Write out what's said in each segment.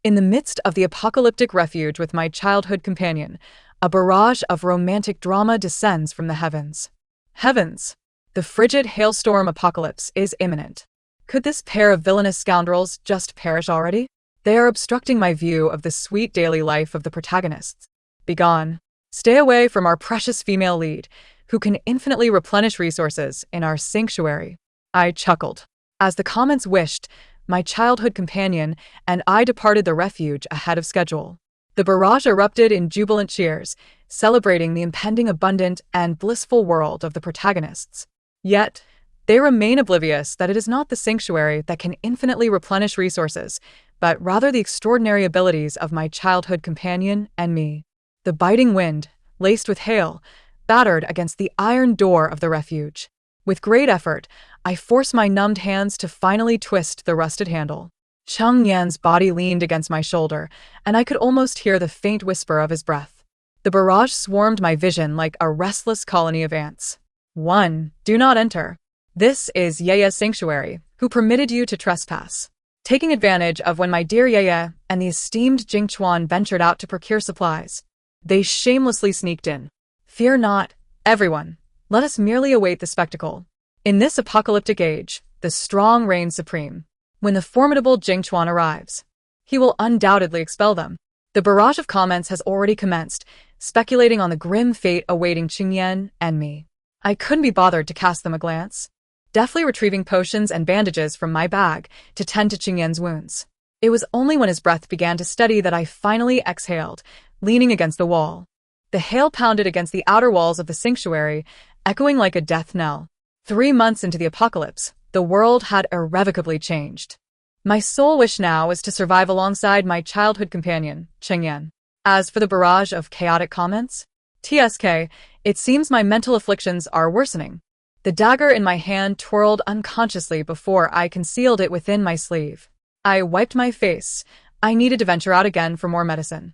In the midst of the apocalyptic refuge with my childhood companion, a barrage of romantic drama descends from the heavens. Heavens! The frigid hailstorm apocalypse is imminent. Could this pair of villainous scoundrels just perish already? They are obstructing my view of the sweet daily life of the protagonists. Begone. Stay away from our precious female lead, who can infinitely replenish resources in our sanctuary. I chuckled. As the comments wished, my childhood companion and I departed the refuge ahead of schedule. The barrage erupted in jubilant cheers, celebrating the impending abundant and blissful world of the protagonists. Yet, they remain oblivious that it is not the sanctuary that can infinitely replenish resources, but rather the extraordinary abilities of my childhood companion and me. The biting wind, laced with hail, battered against the iron door of the refuge. With great effort, I forced my numbed hands to finally twist the rusted handle. Cheng Yan's body leaned against my shoulder, and I could almost hear the faint whisper of his breath. The barrage swarmed my vision like a restless colony of ants. 1. Do not enter. This is Yeye's sanctuary, who permitted you to trespass. Taking advantage of when my dear Yeye and the esteemed Jingchuan ventured out to procure supplies, they shamelessly sneaked in. Fear not, everyone. Let us merely await the spectacle. In this apocalyptic age, the strong reign supreme. When the formidable Jingchuan arrives, he will undoubtedly expel them. The barrage of comments has already commenced, speculating on the grim fate awaiting Qingyan and me. I couldn't be bothered to cast them a glance, deftly retrieving potions and bandages from my bag to tend to Qingyan's wounds. It was only when his breath began to steady that I finally exhaled, leaning against the wall. The hail pounded against the outer walls of the sanctuary, echoing like a death knell. 3 months into the apocalypse, the world had irrevocably changed. My sole wish now was to survive alongside my childhood companion, Qingyan. As for the barrage of chaotic comments, TSK, it seems my mental afflictions are worsening. The dagger in my hand twirled unconsciously before I concealed it within my sleeve. I wiped my face. I needed to venture out again for more medicine.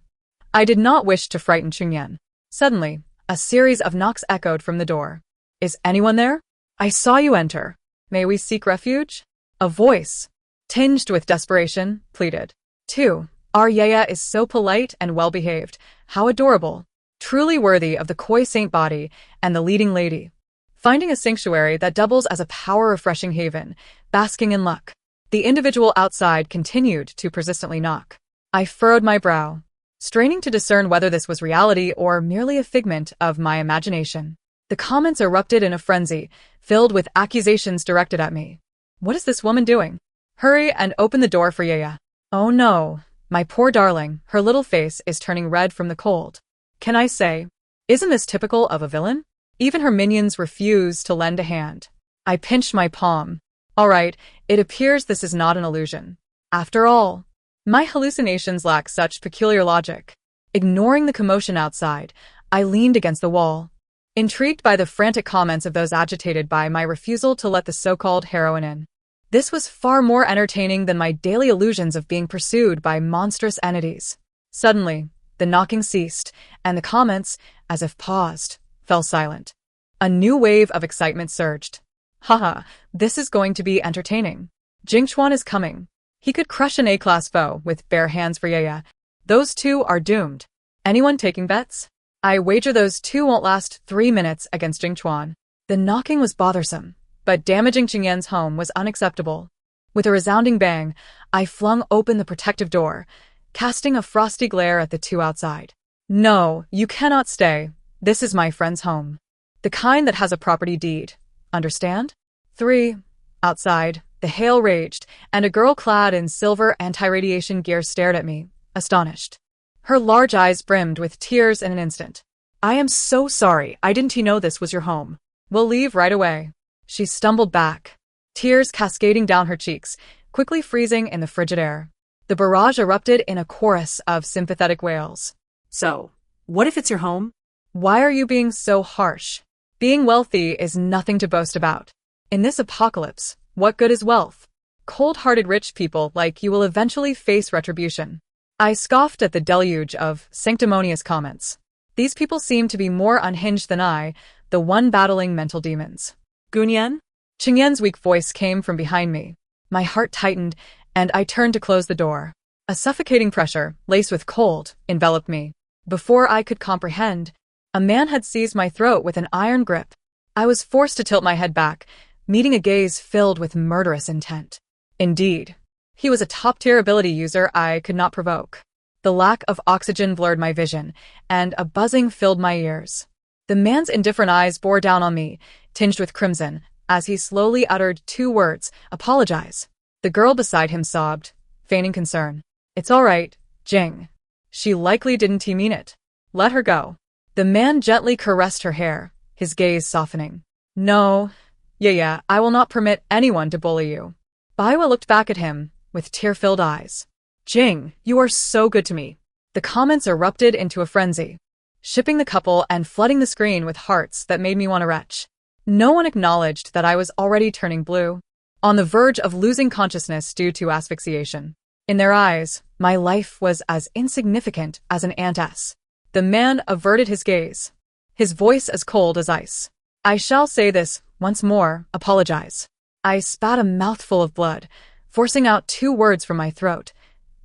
I did not wish to frighten Qingyan. Suddenly, a series of knocks echoed from the door. Is anyone there? I saw you enter. May we seek refuge? A voice, tinged with desperation, pleaded. 2. Our Yeye is so polite and well-behaved. How adorable. Truly worthy of the Koi Saint body and the leading lady. Finding a sanctuary that doubles as a power-refreshing haven, basking in luck. The individual outside continued to persistently knock. I furrowed my brow, straining to discern whether this was reality or merely a figment of my imagination. The comments erupted in a frenzy, filled with accusations directed at me. What is this woman doing? Hurry and open the door for Yeye. Oh no, my poor darling, her little face is turning red from the cold. Can I say, isn't this typical of a villain? Even her minions refuse to lend a hand. I pinched my palm. All right, it appears this is not an illusion. After all, my hallucinations lack such peculiar logic. Ignoring the commotion outside, I leaned against the wall, intrigued by the frantic comments of those agitated by my refusal to let the so-called heroine in. This was far more entertaining than my daily illusions of being pursued by monstrous entities. Suddenly, the knocking ceased, and the comments, as if paused, fell silent. A new wave of excitement surged. Haha, this is going to be entertaining. Jingchuan is coming. He could crush an A-class foe with bare hands for Yeye. Those two are doomed. Anyone taking bets? I wager those two won't last 3 minutes against Jingchuan. The knocking was bothersome, but damaging Qingyan's home was unacceptable. With a resounding bang, I flung open the protective door, casting a frosty glare at the two outside. No, you cannot stay. This is my friend's home. The kind that has a property deed. Understand? 3. Outside, the hail raged, and a girl clad in silver anti-radiation gear stared at me, astonished. Her large eyes brimmed with tears in an instant. I am so sorry, I didn't know this was your home. We'll leave right away. She stumbled back, tears cascading down her cheeks, quickly freezing in the frigid air. The barrage erupted in a chorus of sympathetic wails. So, what if it's your home? Why are you being so harsh? Being wealthy is nothing to boast about. In this apocalypse, what good is wealth? Cold-hearted rich people like you will eventually face retribution. I scoffed at the deluge of sanctimonious comments. These people seemed to be more unhinged than I, the one battling mental demons. Gunyan? Qingyan's weak voice came from behind me. My heart tightened, and I turned to close the door. A suffocating pressure, laced with cold, enveloped me. Before I could comprehend, a man had seized my throat with an iron grip. I was forced to tilt my head back, meeting a gaze filled with murderous intent. Indeed, he was a top-tier ability user I could not provoke. The lack of oxygen blurred my vision, and a buzzing filled my ears. The man's indifferent eyes bore down on me, tinged with crimson, as he slowly uttered 2 words, "Apologize." The girl beside him sobbed, feigning concern. "It's all right, Jing. She likely didn't mean it. Let her go." The man gently caressed her hair, his gaze softening. "No, yeah, I will not permit anyone to bully you." Baiwa looked back at him, with tear-filled eyes. "Jing, you are so good to me." The comments erupted into a frenzy, shipping the couple and flooding the screen with hearts that made me want to retch. No one acknowledged that I was already turning blue, on the verge of losing consciousness due to asphyxiation. In their eyes, my life was as insignificant as an ant's. The man averted his gaze, his voice as cold as ice. "I shall say this once more, apologize." I spat a mouthful of blood, forcing out 2 words from my throat.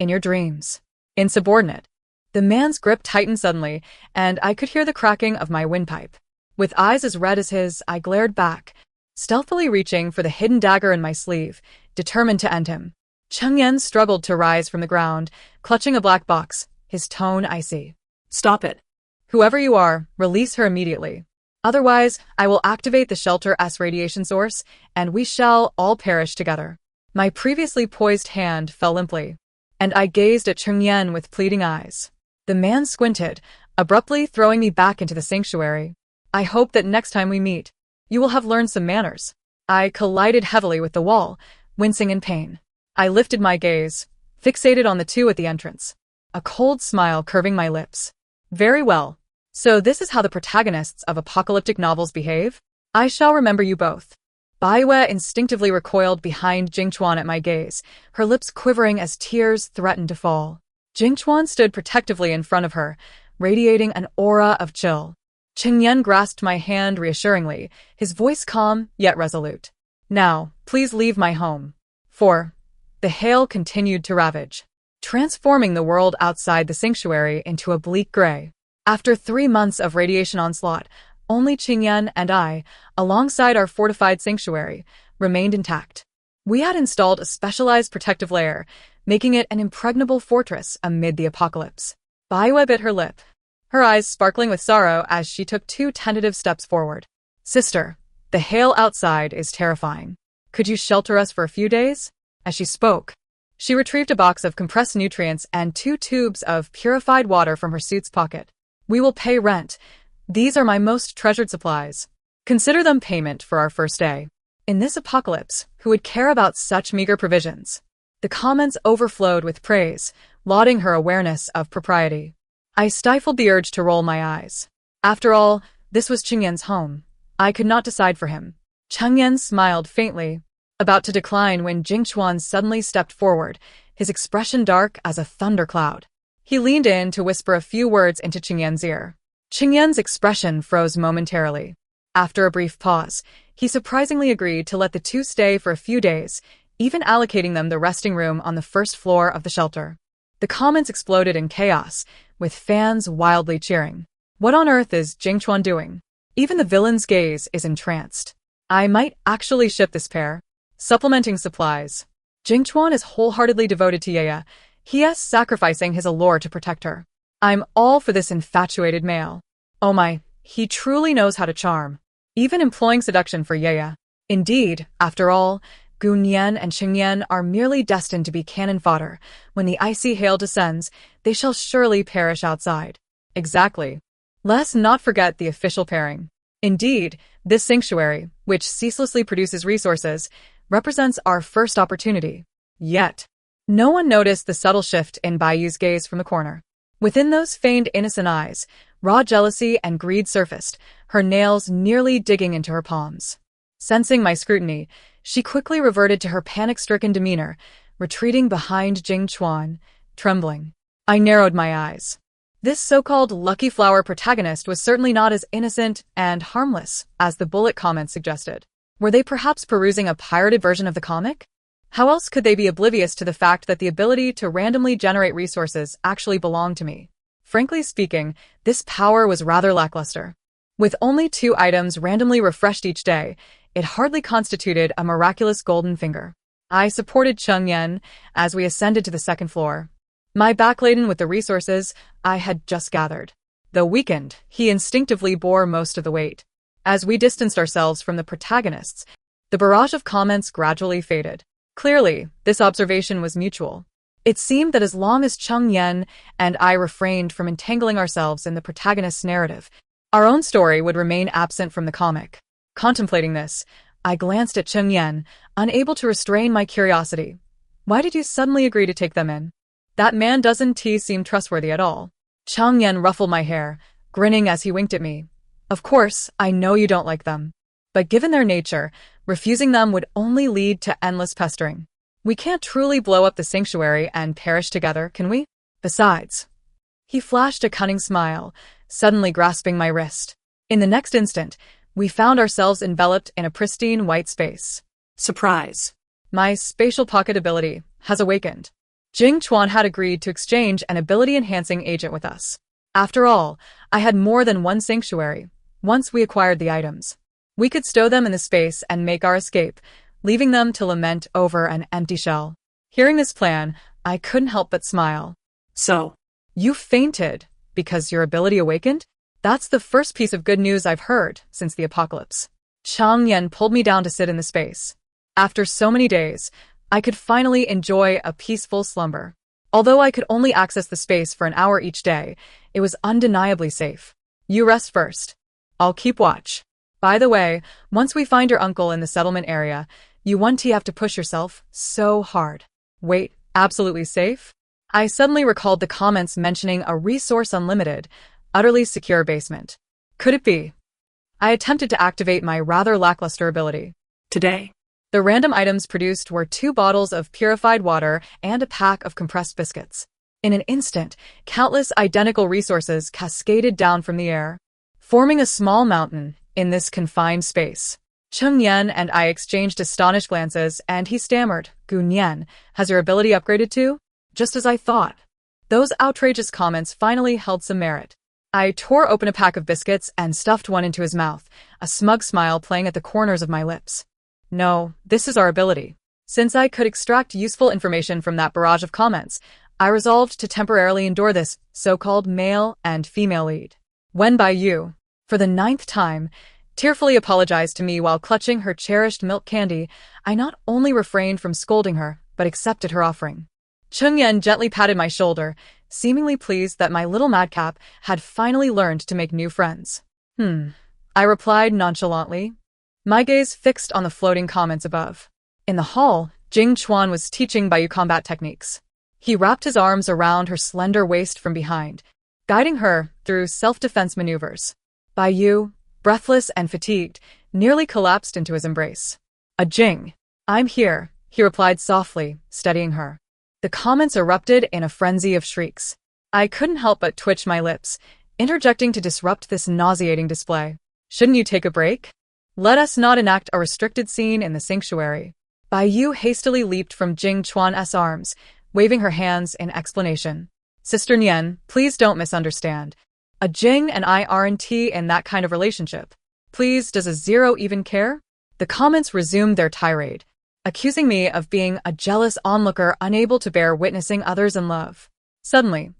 "In your dreams." "Insubordinate." The man's grip tightened suddenly, and I could hear the cracking of my windpipe. With eyes as red as his, I glared back, stealthily reaching for the hidden dagger in my sleeve, determined to end him. Cheng Yan struggled to rise from the ground, clutching a black box, his tone icy. Stop it. "Whoever you are, release her immediately. Otherwise, I will activate the shelter's radiation source, and we shall all perish together." My previously poised hand fell limply, and I gazed at Cheng Yan with pleading eyes. The man squinted, abruptly throwing me back into the sanctuary. "I hope that next time we meet, you will have learned some manners." I collided heavily with the wall, wincing in pain. I lifted my gaze, fixated on the 2 at the entrance, a cold smile curving my lips. "Very well. So this is how the protagonists of apocalyptic novels behave? I shall remember you both." Baiwa instinctively recoiled behind Jingchuan at my gaze, her lips quivering as tears threatened to fall. Jingchuan stood protectively in front of her, radiating an aura of chill. Cheng Yan grasped my hand reassuringly, his voice calm yet resolute. "Now, please leave my home." For the hail continued to ravage, transforming the world outside the sanctuary into a bleak gray. After 3 months of radiation onslaught, only Cheng Yan and I, alongside our fortified sanctuary, remained intact. We had installed a specialized protective layer, making it an impregnable fortress amid the apocalypse. Baiwa bit her lip, her eyes sparkling with sorrow as she took 2 tentative steps forward. "Sister, the hail outside is terrifying. Could you shelter us for a few days?" As she spoke, she retrieved a box of compressed nutrients and 2 tubes of purified water from her suit's pocket. "We will pay rent. These are my most treasured supplies. Consider them payment for our first day." In this apocalypse, who would care about such meager provisions? The comments overflowed with praise, lauding her awareness of propriety. I stifled the urge to roll my eyes. After all, this was Cheng Yan's home. I could not decide for him. Cheng Yan smiled faintly, about to decline when Jingchuan suddenly stepped forward, his expression dark as a thundercloud. He leaned in to whisper a few words into Cheng Yan's ear. Cheng Yan's expression froze momentarily. After a brief pause, he surprisingly agreed to let the 2 stay for a few days, even allocating them the resting room on the first floor of the shelter. The comments exploded in chaos, with fans wildly cheering. What on earth is Jingchuan doing? Even the villain's gaze is entranced. I might actually ship this pair. Supplementing supplies. Jingchuan is wholeheartedly devoted to Yaya. He is sacrificing his allure to protect her. I'm all for this infatuated male. Oh my, he truly knows how to charm. Even employing seduction for Yaya. Indeed, after all, Gun Yan and Cheng Yan are merely destined to be cannon fodder. When the icy hail descends, they shall surely perish outside. Exactly. Let's not forget the official pairing. Indeed, this sanctuary, which ceaselessly produces resources, represents our first opportunity. Yet, no one noticed the subtle shift in Baiyu's gaze from the corner. Within those feigned innocent eyes, raw jealousy and greed surfaced, her nails nearly digging into her palms. Sensing my scrutiny, she quickly reverted to her panic-stricken demeanor, retreating behind Jingchuan, trembling. I narrowed my eyes. This so-called lucky flower protagonist was certainly not as innocent and harmless as the bullet comments suggested. Were they perhaps perusing a pirated version of the comic? How else could they be oblivious to the fact that the ability to randomly generate resources actually belonged to me? Frankly speaking, this power was rather lackluster. With only 2 items randomly refreshed each day, it hardly constituted a miraculous golden finger. I supported Cheng Yan as we ascended to the 2nd floor, my back laden with the resources I had just gathered. Though weakened, he instinctively bore most of the weight. As we distanced ourselves from the protagonists, the barrage of comments gradually faded. Clearly, this observation was mutual. It seemed that as long as Cheng Yan and I refrained from entangling ourselves in the protagonist's narrative, our own story would remain absent from the comic. Contemplating this, I glanced at Cheng Yan, unable to restrain my curiosity. Why did you suddenly agree to take them in? That man doesn't seem trustworthy at all. Cheng Yan ruffled my hair, grinning as he winked at me. Of course, I know you don't like them. But given their nature, refusing them would only lead to endless pestering. We can't truly blow up the sanctuary and perish together, can we? Besides, he flashed a cunning smile, suddenly grasping my wrist. In the next instant, we found ourselves enveloped in a pristine white space. Surprise. My spatial pocket ability has awakened. Jing Chuan had agreed to exchange an ability-enhancing agent with us. After all, I had more than one sanctuary. Once we acquired the items, we could stow them in the space and make our escape, leaving them to lament over an empty shell. Hearing this plan, I couldn't help but smile. So, you fainted because your ability awakened? That's the first piece of good news I've heard since the apocalypse. Cheng Yan pulled me down to sit in the space. After so many days, I could finally enjoy a peaceful slumber. Although I could only access the space for an hour each day, it was undeniably safe. You rest first. I'll keep watch. By the way, once we find your uncle in the settlement area, you won't have to push yourself so hard. Wait, absolutely safe? I suddenly recalled the comments mentioning a resource unlimited, utterly secure basement. Could it be? I attempted to activate my rather lackluster ability. Today, the random items produced were 2 bottles of purified water and a pack of compressed biscuits. In an instant, countless identical resources cascaded down from the air, forming a small mountain in this confined space. Cheng Yan and I exchanged astonished glances, and he stammered, Gun Yan, has your ability upgraded too? Just as I thought. Those outrageous comments finally held some merit. I tore open a pack of biscuits and stuffed one into his mouth, a smug smile playing at the corners of my lips. No, this is our ability. Since I could extract useful information from that barrage of comments, I resolved to temporarily endure this so-called male and female lead. When Bai Yu, for the 9th time, tearfully apologized to me while clutching her cherished milk candy, I not only refrained from scolding her, but accepted her offering. Cheng Yan gently patted my shoulder, seemingly pleased that my little madcap had finally learned to make new friends. I replied nonchalantly, my gaze fixed on the floating comments above. In the hall, Jing Chuan was teaching Bai Yu combat techniques. He wrapped his arms around her slender waist from behind, guiding her through self-defense maneuvers. Bai Yu, breathless and fatigued, nearly collapsed into his embrace. Jing, I'm here, he replied softly, steadying her. The comments erupted in a frenzy of shrieks. I couldn't help but twitch my lips, interjecting to disrupt this nauseating display. Shouldn't you take a break? Let us not enact a restricted scene in the sanctuary. Bai Yu hastily leaped from Jing Chuan's arms, waving her hands in explanation. Sister Nian, please don't misunderstand. Jing and I aren't in that kind of relationship. Please, does a zero even care? The comments resumed their tirade, accusing me of being a jealous onlooker unable to bear witnessing others in love. Suddenly,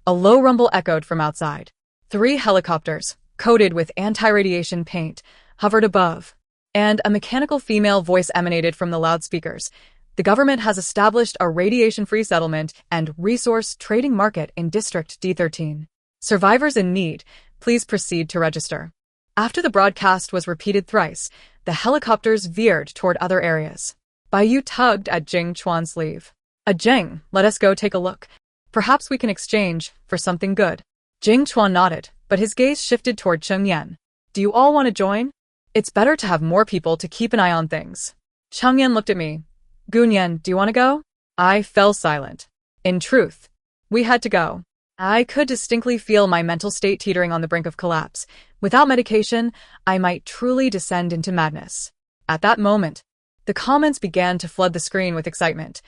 a low rumble echoed from outside. 3 helicopters, coated with anti-radiation paint, hovered above, and a mechanical female voice emanated from the loudspeakers. The government has established a radiation-free settlement and resource trading market in District D13. Survivors in need, please proceed to register. After the broadcast was repeated thrice, the helicopters veered toward other areas. Bai Yu tugged at Jing Chuan's sleeve. Jing, let us go take a look. Perhaps we can exchange for something good. Jing Chuan nodded, but his gaze shifted toward Cheng Yan. Do you all want to join? It's better to have more people to keep an eye on things. Cheng Yan looked at me. Gun Yan, do you want to go? I fell silent. In truth, we had to go. I could distinctly feel my mental state teetering on the brink of collapse. Without medication, I might truly descend into madness. At that moment, The comments began to flood the screen with excitement.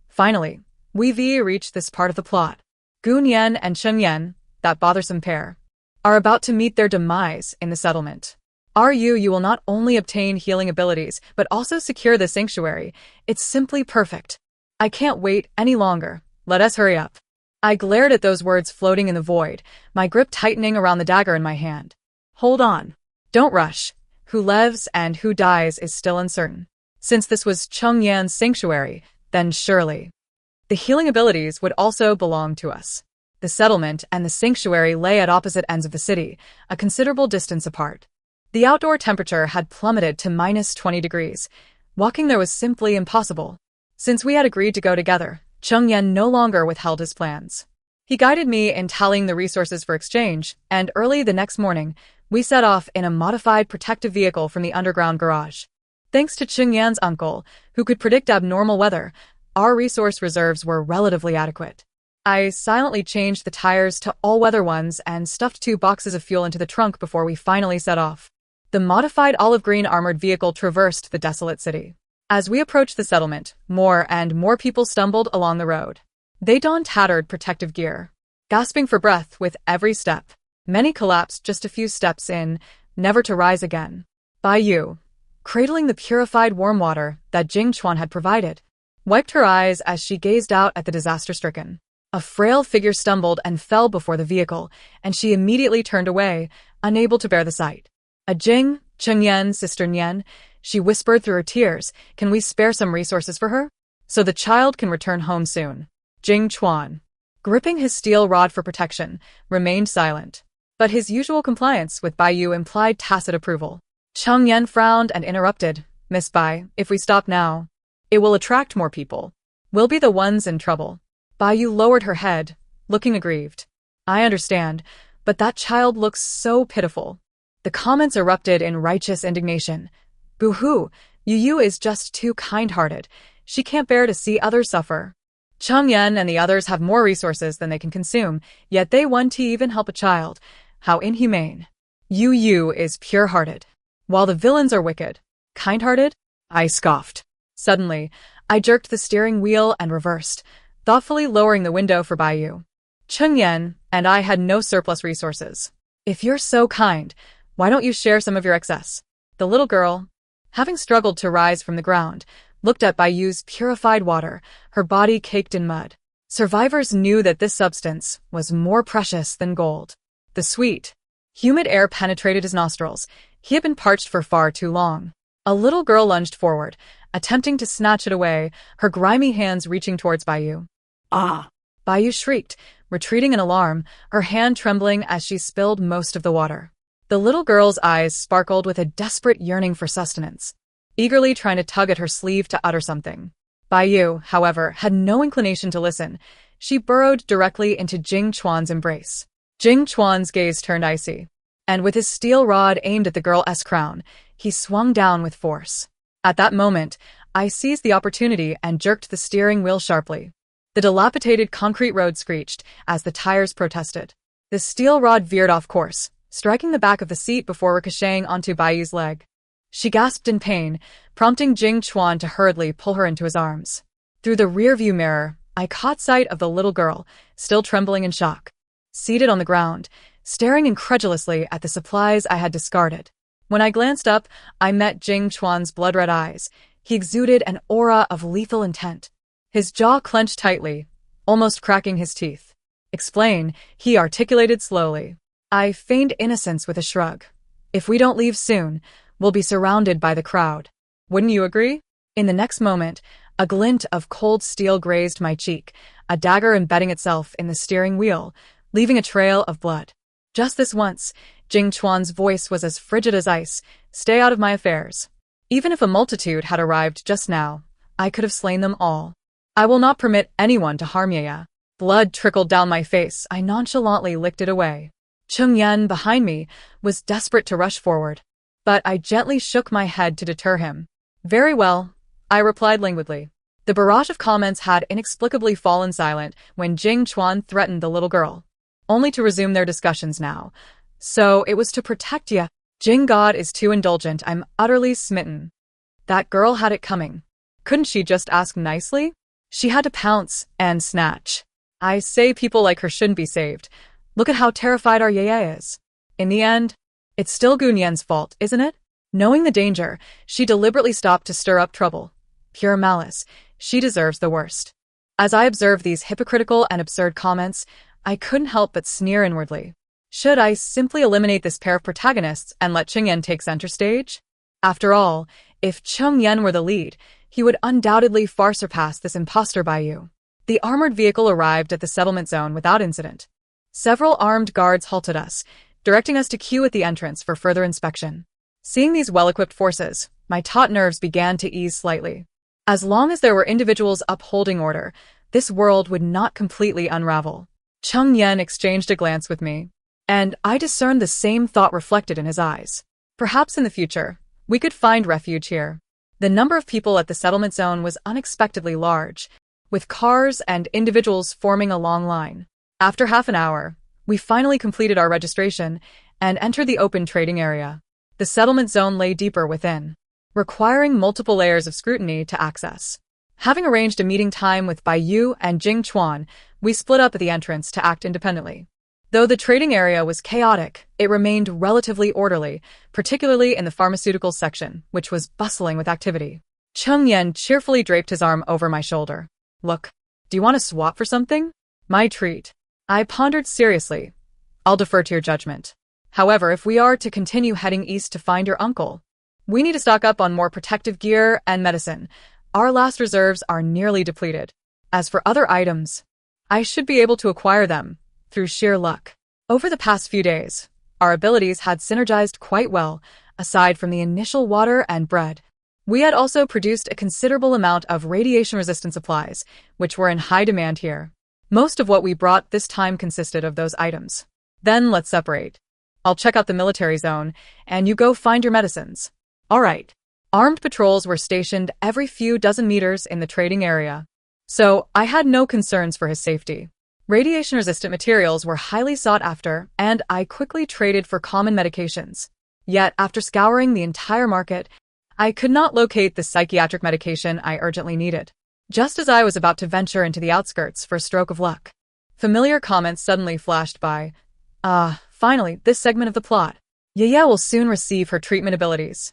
Finally, we reached this part of the plot. Gun Yen and Cheng Yen, that bothersome pair, are about to meet their demise in the settlement. You will not only obtain healing abilities, but also secure the sanctuary. It's simply perfect. I can't wait any longer. Let us hurry up. I glared at those words floating in the void, my grip tightening around the dagger in my hand. Hold on. Don't rush. Who lives and who dies is still uncertain. Since this was Cheng Yan's sanctuary, then surely the healing abilities would also belong to us. The settlement and the sanctuary lay at opposite ends of the city, a considerable distance apart. The outdoor temperature had plummeted to -20 degrees. Walking there was simply impossible. Since we had agreed to go together, Cheng Yan no longer withheld his plans. He guided me in tallying the resources for exchange, and early the next morning, we set off in a modified protective vehicle from the underground garage. Thanks to Cheng Yan's uncle, who could predict abnormal weather, our resource reserves were relatively adequate. I silently changed the tires to all-weather ones and stuffed 2 boxes of fuel into the trunk before we finally set off. The modified olive-green armored vehicle traversed the desolate city. As we approached the settlement, more and more people stumbled along the road. They donned tattered protective gear, gasping for breath with every step. Many collapsed just a few steps in, never to rise again. Bai, cradling the purified warm water that Jing Chuan had provided, wiped her eyes as she gazed out at the disaster-stricken. A frail figure stumbled and fell before the vehicle, and she immediately turned away, unable to bear the sight. Cheng Yan, Sister Nian, she whispered through her tears, can we spare some resources for her? So the child can return home soon. Jing Chuan, gripping his steel rod for protection, remained silent. But his usual compliance with Bai implied tacit approval. Cheng Yan frowned and interrupted, Miss Bai, if we stop now, it will attract more people. We'll be the ones in trouble. Bai lowered her head, looking aggrieved. I understand, but that child looks so pitiful. The comments erupted in righteous indignation. Boo-hoo, Yu is just too kind-hearted. She can't bear to see others suffer. Cheng Yan and the others have more resources than they can consume, yet they want to even help a child. How inhumane. Yu is pure-hearted, while the villains are wicked. Kind-hearted? I scoffed. Suddenly, I jerked the steering wheel and reversed, thoughtfully lowering the window for Bai. Cheng Yan and I had no surplus resources. If you're so kind, why don't you share some of your excess? The little girl, having struggled to rise from the ground, looked at Bai's purified water, her body caked in mud. Survivors knew that this substance was more precious than gold. The sweet, humid air penetrated his nostrils. He had been parched for far too long. A little girl lunged forward, attempting to snatch it away, her grimy hands reaching towards Bai. Ah! Bai shrieked, retreating in alarm, her hand trembling as she spilled most of the water. The little girl's eyes sparkled with a desperate yearning for sustenance, eagerly trying to tug at her sleeve to utter something. Bai, however, had no inclination to listen. She burrowed directly into Jing Chuan's embrace. Jing Chuan's gaze turned icy, and with his steel rod aimed at the girl's crown, he swung down with force. At that moment, I seized the opportunity and jerked the steering wheel sharply. The dilapidated concrete road screeched as the tires protested. The steel rod veered off course, striking the back of the seat before ricocheting onto Bai's leg. She gasped in pain, prompting Jing Chuan to hurriedly pull her into his arms. Through the rearview mirror, I caught sight of the little girl, still trembling in shock, seated on the ground, staring incredulously at the supplies I had discarded. When I glanced up, I met Jing Chuan's blood-red eyes. He exuded an aura of lethal intent. His jaw clenched tightly, almost cracking his teeth. Explain, he articulated slowly. I feigned innocence with a shrug. If we don't leave soon, we'll be surrounded by the crowd. Wouldn't you agree? In the next moment, a glint of cold steel grazed my cheek, a dagger embedding itself in the steering wheel, leaving a trail of blood. Just this once, Jing Chuan's voice was as frigid as ice. Stay out of my affairs. Even if a multitude had arrived just now, I could have slain them all. I will not permit anyone to harm Yaya. Blood trickled down my face. I nonchalantly licked it away. Cheng Yan, behind me, was desperate to rush forward, but I gently shook my head to deter him. Very well, I replied languidly. The barrage of comments had inexplicably fallen silent when Jing Chuan threatened the little girl, only to resume their discussions now. So it was to protect ya. Jing God is too indulgent. I'm utterly smitten. That girl had it coming. Couldn't she just ask nicely? She had to pounce and snatch. I say people like her shouldn't be saved. Look at how terrified our Yaya is. In the end, it's still Gunyan's fault, isn't it? Knowing the danger, she deliberately stopped to stir up trouble. Pure malice. She deserves the worst. As I observed these hypocritical and absurd comments, I couldn't help but sneer inwardly. Should I simply eliminate this pair of protagonists and let Chungyen take center stage? After all, if Chungyen were the lead, he would undoubtedly far surpass this imposter Baiyu. The armored vehicle arrived at the settlement zone without incident. Several armed guards halted us, directing us to queue at the entrance for further inspection. Seeing these well-equipped forces, my taut nerves began to ease slightly. As long as there were individuals upholding order, this world would not completely unravel. Chungyen exchanged a glance with me, and I discerned the same thought reflected in his eyes. Perhaps in the future, we could find refuge here. The number of people at the settlement zone was unexpectedly large, with cars and individuals forming a long line. After half an hour, we finally completed our registration and entered the open trading area. The settlement zone lay deeper within, requiring multiple layers of scrutiny to access. Having arranged a meeting time with Baiyu and Jing Chuan, we split up at the entrance to act independently. Though the trading area was chaotic, it remained relatively orderly, particularly in the pharmaceutical section, which was bustling with activity. Chungyen cheerfully draped his arm over my shoulder. Look, do you want to swap for something? My treat. I pondered seriously. I'll defer to your judgment. However, if we are to continue heading east to find your uncle, we need to stock up on more protective gear and medicine. Our last reserves are nearly depleted. As for other items, I should be able to acquire them through sheer luck. Over the past few days, our abilities had synergized quite well, aside from the initial water and bread. We had also produced a considerable amount of radiation-resistant supplies, which were in high demand here. Most of what we brought this time consisted of those items. Then let's separate. I'll check out the military zone, and you go find your medicines. All right. Armed patrols were stationed every few dozen meters in the trading area, so I had no concerns for his safety. Radiation-resistant materials were highly sought after, and I quickly traded for common medications. Yet, after scouring the entire market, I could not locate the psychiatric medication I urgently needed. Just as I was about to venture into the outskirts for a stroke of luck, familiar comments suddenly flashed by. Finally, this segment of the plot. Yaya will soon receive her treatment abilities.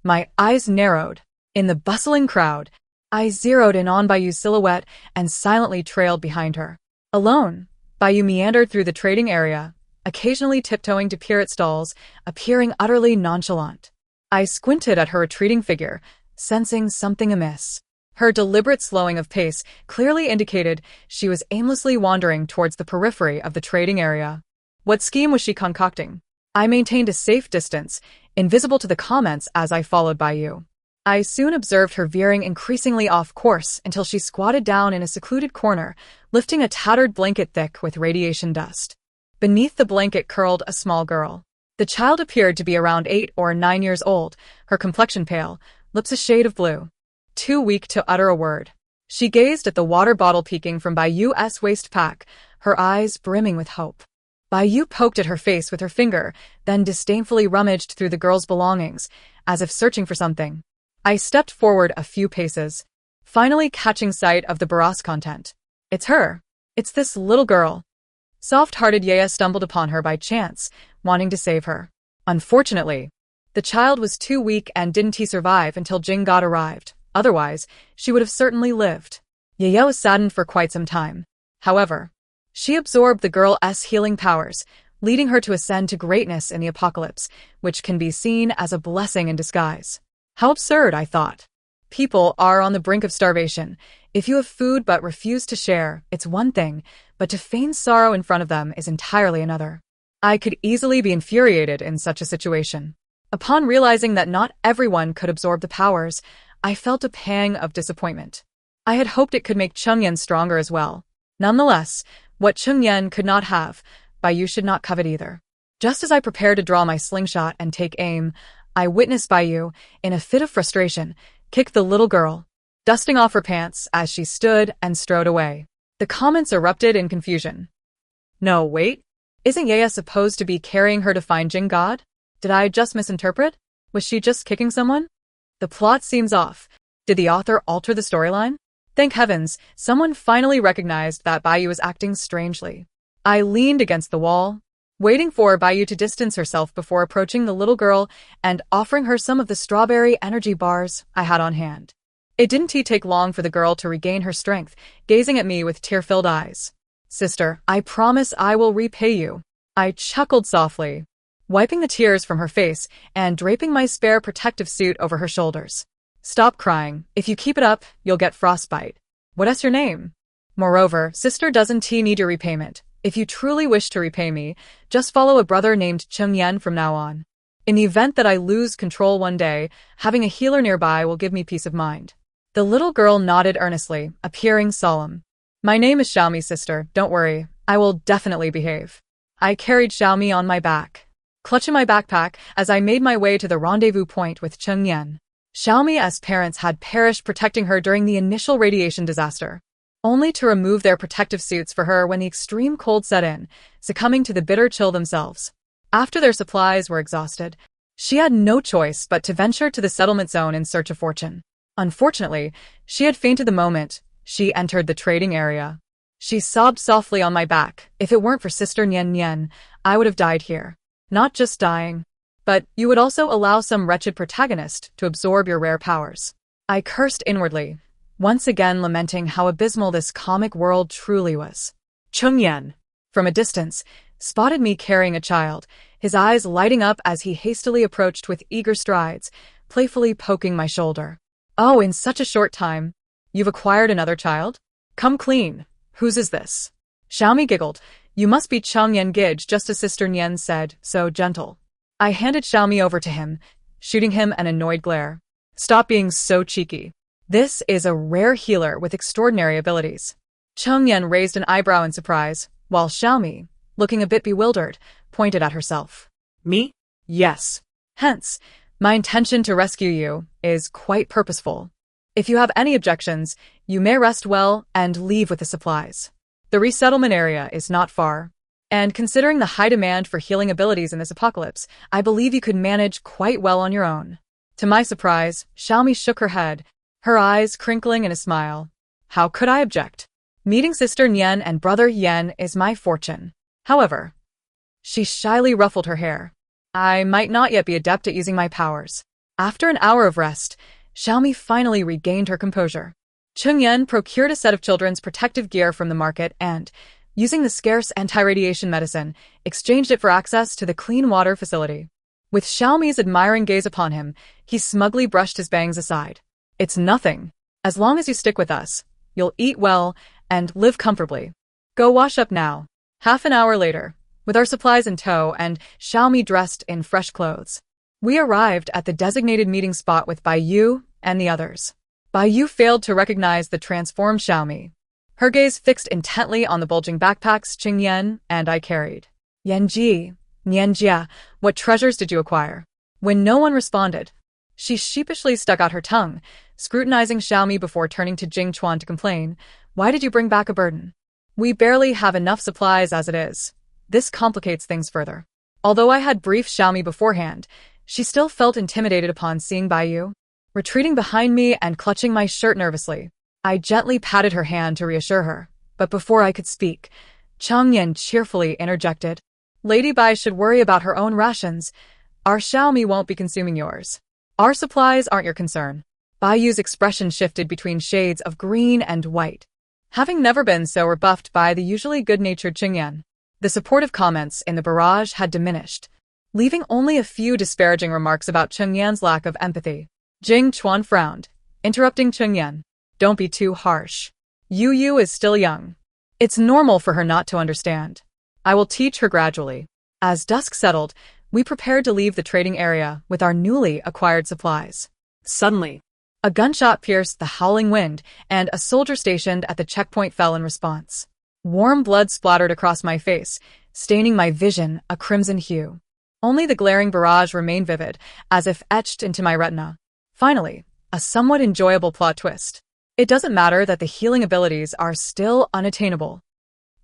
My eyes narrowed. In the bustling crowd, I zeroed in on Baiyu's silhouette and silently trailed behind her. Alone, Baiyu meandered through the trading area, occasionally tiptoeing to peer at stalls, appearing utterly nonchalant. I squinted at her retreating figure, sensing something amiss. Her deliberate slowing of pace clearly indicated she was aimlessly wandering towards the periphery of the trading area. What scheme was she concocting? I maintained a safe distance, invisible to the comments as I followed Baiyu. I soon observed her veering increasingly off course until she squatted down in a secluded corner, lifting a tattered blanket thick with radiation dust. Beneath the blanket curled a small girl. The child appeared to be around 8 or 9 years old, her complexion pale, lips a shade of blue. Too weak to utter a word. She gazed at the water bottle peeking from Baiyu's waist pack, her eyes brimming with hope. Baiyu poked at her face with her finger, then disdainfully rummaged through the girl's belongings, as if searching for something. I stepped forward a few paces, finally catching sight of the barrage content. It's her. It's this little girl. Soft-hearted Yaya stumbled upon her by chance, wanting to save her. Unfortunately, the child was too weak and didn't survive until Jinggod arrived. Otherwise, she would have certainly lived. Yaya was saddened for quite some time. However, she absorbed the girl's healing powers, leading her to ascend to greatness in the apocalypse, which can be seen as a blessing in disguise. How absurd, I thought. People are on the brink of starvation. If you have food but refuse to share, it's one thing, but to feign sorrow in front of them is entirely another. I could easily be infuriated in such a situation. Upon realizing that not everyone could absorb the powers, I felt a pang of disappointment. I had hoped it could make Chungyen stronger as well. Nonetheless, what Chungyen could not have, Baiyu should not covet either. Just as I prepared to draw my slingshot and take aim, I witnessed Baiyu, in a fit of frustration, kick the little girl, dusting off her pants as she stood and strode away. The comments erupted in confusion. No, wait. Isn't Yaya supposed to be carrying her to find Jingod? Did I just misinterpret? Was she just kicking someone? The plot seems off. Did the author alter the storyline? Thank heavens, someone finally recognized that Baiyu was acting strangely. I leaned against the wall, waiting for Baiyu to distance herself before approaching the little girl and offering her some of the strawberry energy bars I had on hand. It didn't take long for the girl to regain her strength, gazing at me with tear-filled eyes. Sister, I promise I will repay you. I chuckled softly, wiping the tears from her face and draping my spare protective suit over her shoulders. Stop crying. If you keep it up, you'll get frostbite. What's your name? Moreover, sister doesn't need your repayment. If you truly wish to repay me, just follow a brother named Chung Yen from now on. In the event that I lose control one day, having a healer nearby will give me peace of mind. The little girl nodded earnestly, appearing solemn. My name is Xiaomi, sister. Don't worry. I will definitely behave. I carried Xiaomi on my back, clutching my backpack as I made my way to the rendezvous point with Chung Yen. Xiaomi's parents had perished protecting her during the initial radiation disaster, only to remove their protective suits for her when the extreme cold set in, succumbing to the bitter chill themselves. After their supplies were exhausted, she had no choice but to venture to the settlement zone in search of fortune. Unfortunately, she had fainted the moment she entered the trading area. She sobbed softly on my back. If it weren't for Sister Nian Nian, I would have died here. Not just dying, but you would also allow some wretched protagonist to absorb your rare powers. I cursed inwardly, once again lamenting how abysmal this comic world truly was. Chung Yen, from a distance, spotted me carrying a child, his eyes lighting up as he hastily approached with eager strides, playfully poking my shoulder. Oh, in such a short time, you've acquired another child? Come clean. Whose is this? Xiaomi giggled. You must be Chung Yen Gij, just as Sister Nian said, so gentle. I handed Xiaomi over to him, shooting him an annoyed glare. Stop being so cheeky. This is a rare healer with extraordinary abilities. Chung Yen raised an eyebrow in surprise, while Xiaomi, looking a bit bewildered, pointed at herself. Me? Yes. Hence, my intention to rescue you is quite purposeful. If you have any objections, you may rest well and leave with the supplies. The resettlement area is not far, and considering the high demand for healing abilities in this apocalypse, I believe you could manage quite well on your own. To my surprise, Xiaomi shook her head, her eyes crinkling in a smile. How could I object? Meeting Sister Nian and Brother Yen is my fortune. However, she shyly ruffled her hair. I might not yet be adept at using my powers. After an hour of rest, Xiaomi finally regained her composure. Chung Yen procured a set of children's protective gear from the market and, using the scarce anti-radiation medicine, exchanged it for access to the clean water facility. With Xiaomi's admiring gaze upon him, he smugly brushed his bangs aside. It's nothing. As long as you stick with us, you'll eat well and live comfortably. Go wash up now. Half an hour later, with our supplies in tow and Xiaomi dressed in fresh clothes, we arrived at the designated meeting spot with Baiyu and the others. Baiyu failed to recognize the transformed Xiaomi, her gaze fixed intently on the bulging backpacks Chung Yen and I carried. Yanji, Nianjia, what treasures did you acquire? When no one responded, she sheepishly stuck out her tongue, scrutinizing Xiaomi before turning to Jing Chuan to complain. Why did you bring back a burden? We barely have enough supplies as it is. This complicates things further. Although I had briefed Xiaomi beforehand, she still felt intimidated upon seeing Baiyu. Retreating behind me and clutching my shirt nervously, I gently patted her hand to reassure her. But before I could speak, Chung Yen cheerfully interjected. Lady Bai should worry about her own rations. Our Xiaomi won't be consuming yours. Our supplies aren't your concern. Baiyu's expression shifted between shades of green and white, having never been so rebuffed by the usually good-natured Chung Yen. The supportive comments in the barrage had diminished, leaving only a few disparaging remarks about Chung Yan's lack of empathy. Jing Chuan frowned, interrupting Chung Yen. Don't be too harsh. Yu is still young. It's normal for her not to understand. I will teach her gradually. As dusk settled, we prepared to leave the trading area with our newly acquired supplies. Suddenly, a gunshot pierced the howling wind, and a soldier stationed at the checkpoint fell in response. Warm blood splattered across my face, staining my vision a crimson hue. Only the glaring barrage remained vivid, as if etched into my retina. Finally, a somewhat enjoyable plot twist. It doesn't matter that the healing abilities are still unattainable.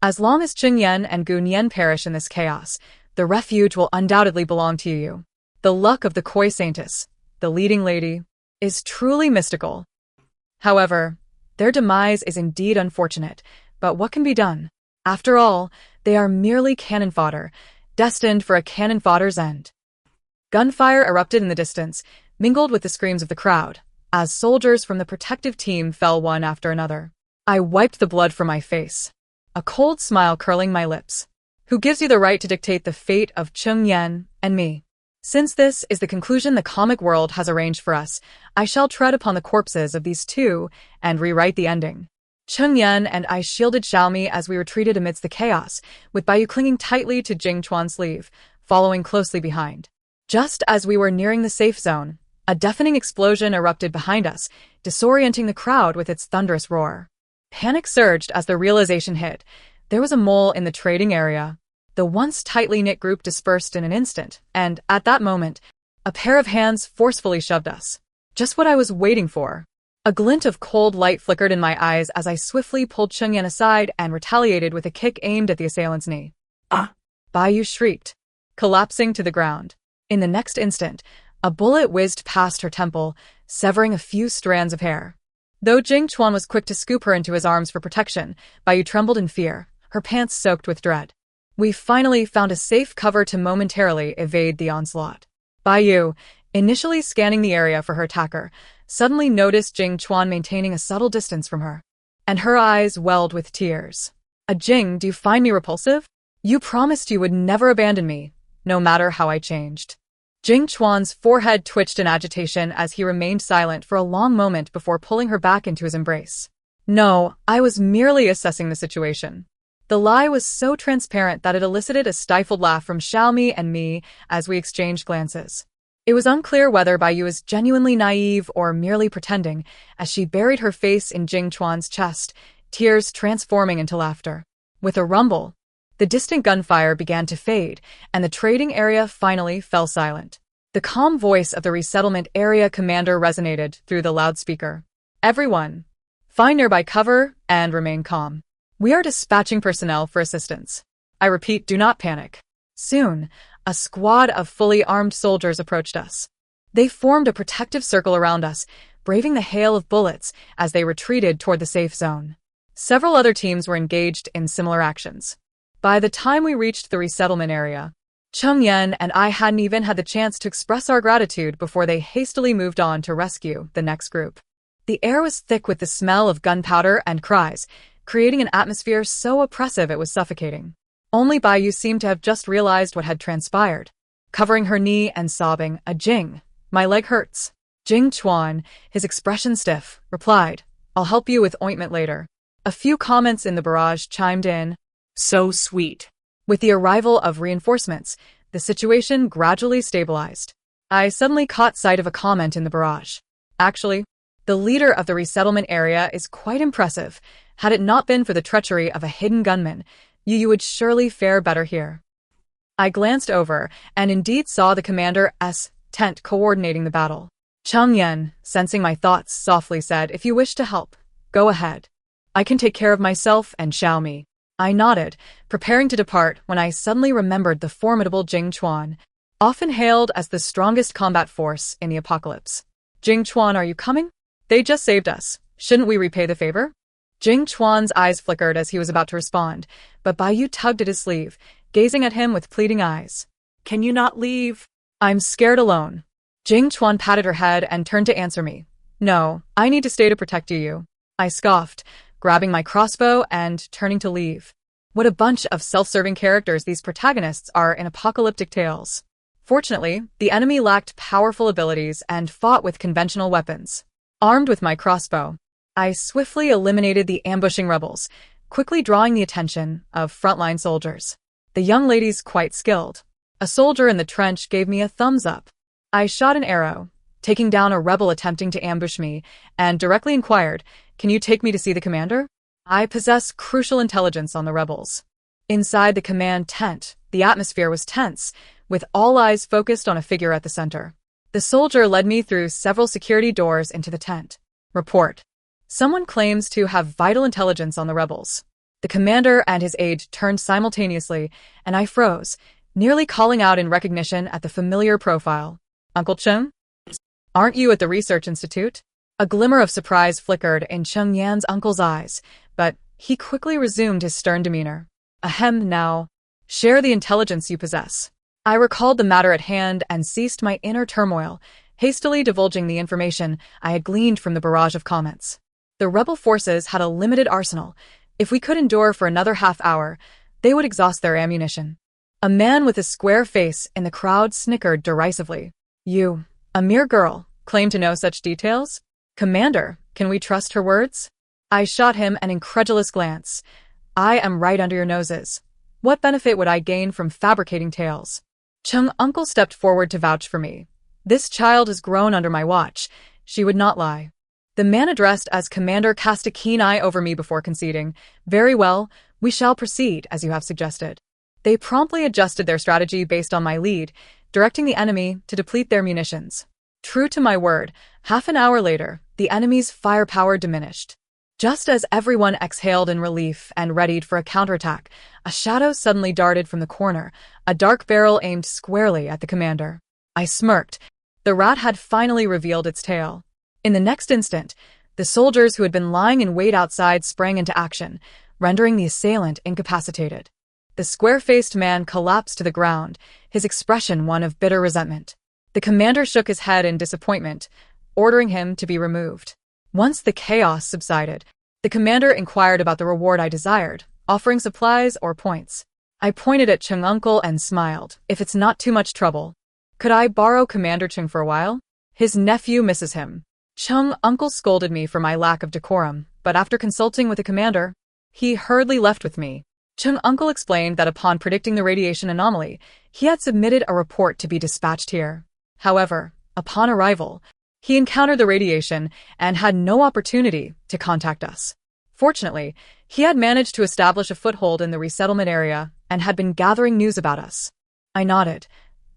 As long as Chung Yen and Gu Nian perish in this chaos, the refuge will undoubtedly belong to you. The luck of the Koi Saintess, the leading lady, is truly mystical. However, their demise is indeed unfortunate, but what can be done? After all, they are merely cannon fodder, destined for a cannon fodder's end. Gunfire erupted in the distance, mingled with the screams of the crowd, as soldiers from the protective team fell one after another. I wiped the blood from my face, a cold smile curling my lips. Who gives you the right to dictate the fate of Chung Yen and me? Since this is the conclusion the comic world has arranged for us, I shall tread upon the corpses of these two and rewrite the ending. Chung Yen and I shielded Xiaomi as we retreated amidst the chaos, with Baiyu clinging tightly to Jing Chuan's sleeve, following closely behind. Just as we were nearing the safe zone, a deafening explosion erupted behind us, disorienting the crowd with its thunderous roar. Panic surged as the realization hit. There was a mole in the trading area. The once tightly knit group dispersed in an instant, and, at that moment, a pair of hands forcefully shoved us. Just what I was waiting for. A glint of cold light flickered in my eyes as I swiftly pulled Chung Yan aside and retaliated with a kick aimed at the assailant's knee. Baiyu shrieked, collapsing to the ground. In the next instant, a bullet whizzed past her temple, severing a few strands of hair. Though Jing Chuan was quick to scoop her into his arms for protection, Baiyu trembled in fear, her pants soaked with dread. We finally found a safe cover to momentarily evade the onslaught. Baiyu, initially scanning the area for her attacker, suddenly noticed Jing Chuan maintaining a subtle distance from her, and her eyes welled with tears. Jing, do you find me repulsive? You promised you would never abandon me, no matter how I changed. Jing Chuan's forehead twitched in agitation as he remained silent for a long moment before pulling her back into his embrace. No, I was merely assessing the situation. The lie was so transparent that it elicited a stifled laugh from Xiaomi and me as we exchanged glances. It was unclear whether Baiyu was genuinely naive or merely pretending, as she buried her face in Jing Chuan's chest, tears transforming into laughter. With a rumble, the distant gunfire began to fade, and the trading area finally fell silent. The calm voice of the resettlement area commander resonated through the loudspeaker. Everyone, find nearby cover and remain calm. We are dispatching personnel for assistance. I repeat, do not panic. Soon, a squad of fully armed soldiers approached us. They formed a protective circle around us, braving the hail of bullets as they retreated toward the safe zone. Several other teams were engaged in similar actions. By the time we reached the resettlement area, Chung Yen and I hadn't even had the chance to express our gratitude before they hastily moved on to rescue the next group. The air was thick with the smell of gunpowder and cries, creating an atmosphere so oppressive it was suffocating. Only Baiyu seemed to have just realized what had transpired. Covering her knee and sobbing, Jing, my leg hurts. Jing Chuan, his expression stiff, replied, I'll help you with ointment later. A few comments in the barrage chimed in. So sweet. With the arrival of reinforcements, the situation gradually stabilized. I suddenly caught sight of a comment in the barrage. Actually, the leader of the resettlement area is quite impressive. Had it not been for the treachery of a hidden gunman, you would surely fare better here. I glanced over and indeed saw the commander's tent coordinating the battle. Chung Yen, sensing my thoughts, softly said, If you wish to help, go ahead. I can take care of myself and Xiaomi. I nodded, preparing to depart when I suddenly remembered the formidable Jing Chuan, often hailed as the strongest combat force in the apocalypse. Jing Chuan, are you coming? They just saved us. Shouldn't we repay the favor? Jing Chuan's eyes flickered as he was about to respond, but Baiyu tugged at his sleeve, gazing at him with pleading eyes. Can you not leave? I'm scared alone. Jing Chuan patted her head and turned to answer me. No, I need to stay to protect you. I scoffed, grabbing my crossbow and turning to leave. What a bunch of self-serving characters these protagonists are in apocalyptic tales. Fortunately, the enemy lacked powerful abilities and fought with conventional weapons. Armed with my crossbow, I swiftly eliminated the ambushing rebels, quickly drawing the attention of frontline soldiers. The young lady's quite skilled. A soldier in the trench gave me a thumbs up. I shot an arrow, taking down a rebel attempting to ambush me, and directly inquired, Can you take me to see the commander? I possess crucial intelligence on the rebels. Inside the command tent, the atmosphere was tense, with all eyes focused on a figure at the center. The soldier led me through several security doors into the tent. Report. Someone claims to have vital intelligence on the rebels. The commander and his aide turned simultaneously, and I froze, nearly calling out in recognition at the familiar profile. Uncle Chung? Aren't you at the research institute? A glimmer of surprise flickered in Cheng Yan's uncle's eyes, but he quickly resumed his stern demeanor. Ahem, now. Share the intelligence you possess. I recalled the matter at hand and ceased my inner turmoil, hastily divulging the information I had gleaned from the barrage of comments. The rebel forces had a limited arsenal. If we could endure for another half-hour, they would exhaust their ammunition. A man with a square face in the crowd snickered derisively. You, a mere girl, claim to know such details? Commander, can we trust her words? I shot him an incredulous glance. I am right under your noses. What benefit would I gain from fabricating tales? Cheng uncle stepped forward to vouch for me. This child has grown under my watch. She would not lie. The man addressed as commander cast a keen eye over me before conceding. Very well, we shall proceed, as you have suggested. They promptly adjusted their strategy based on my lead, directing the enemy to deplete their munitions. True to my word, half an hour later, the enemy's firepower diminished. Just as everyone exhaled in relief and readied for a counterattack, a shadow suddenly darted from the corner, a dark barrel aimed squarely at the commander. I smirked. The rat had finally revealed its tail. In the next instant, the soldiers who had been lying in wait outside sprang into action, rendering the assailant incapacitated. The square-faced man collapsed to the ground, his expression one of bitter resentment. The commander shook his head in disappointment, ordering him to be removed. Once the chaos subsided, the commander inquired about the reward I desired, offering supplies or points. I pointed at Cheng uncle and smiled. If it's not too much trouble, could I borrow Commander Cheng for a while? His nephew misses him. Cheng uncle scolded me for my lack of decorum, but after consulting with the commander, he hurriedly left with me. Cheng uncle explained that upon predicting the radiation anomaly, he had submitted a report to be dispatched here. However, upon arrival, he encountered the radiation and had no opportunity to contact us. Fortunately, he had managed to establish a foothold in the resettlement area and had been gathering news about us. I nodded.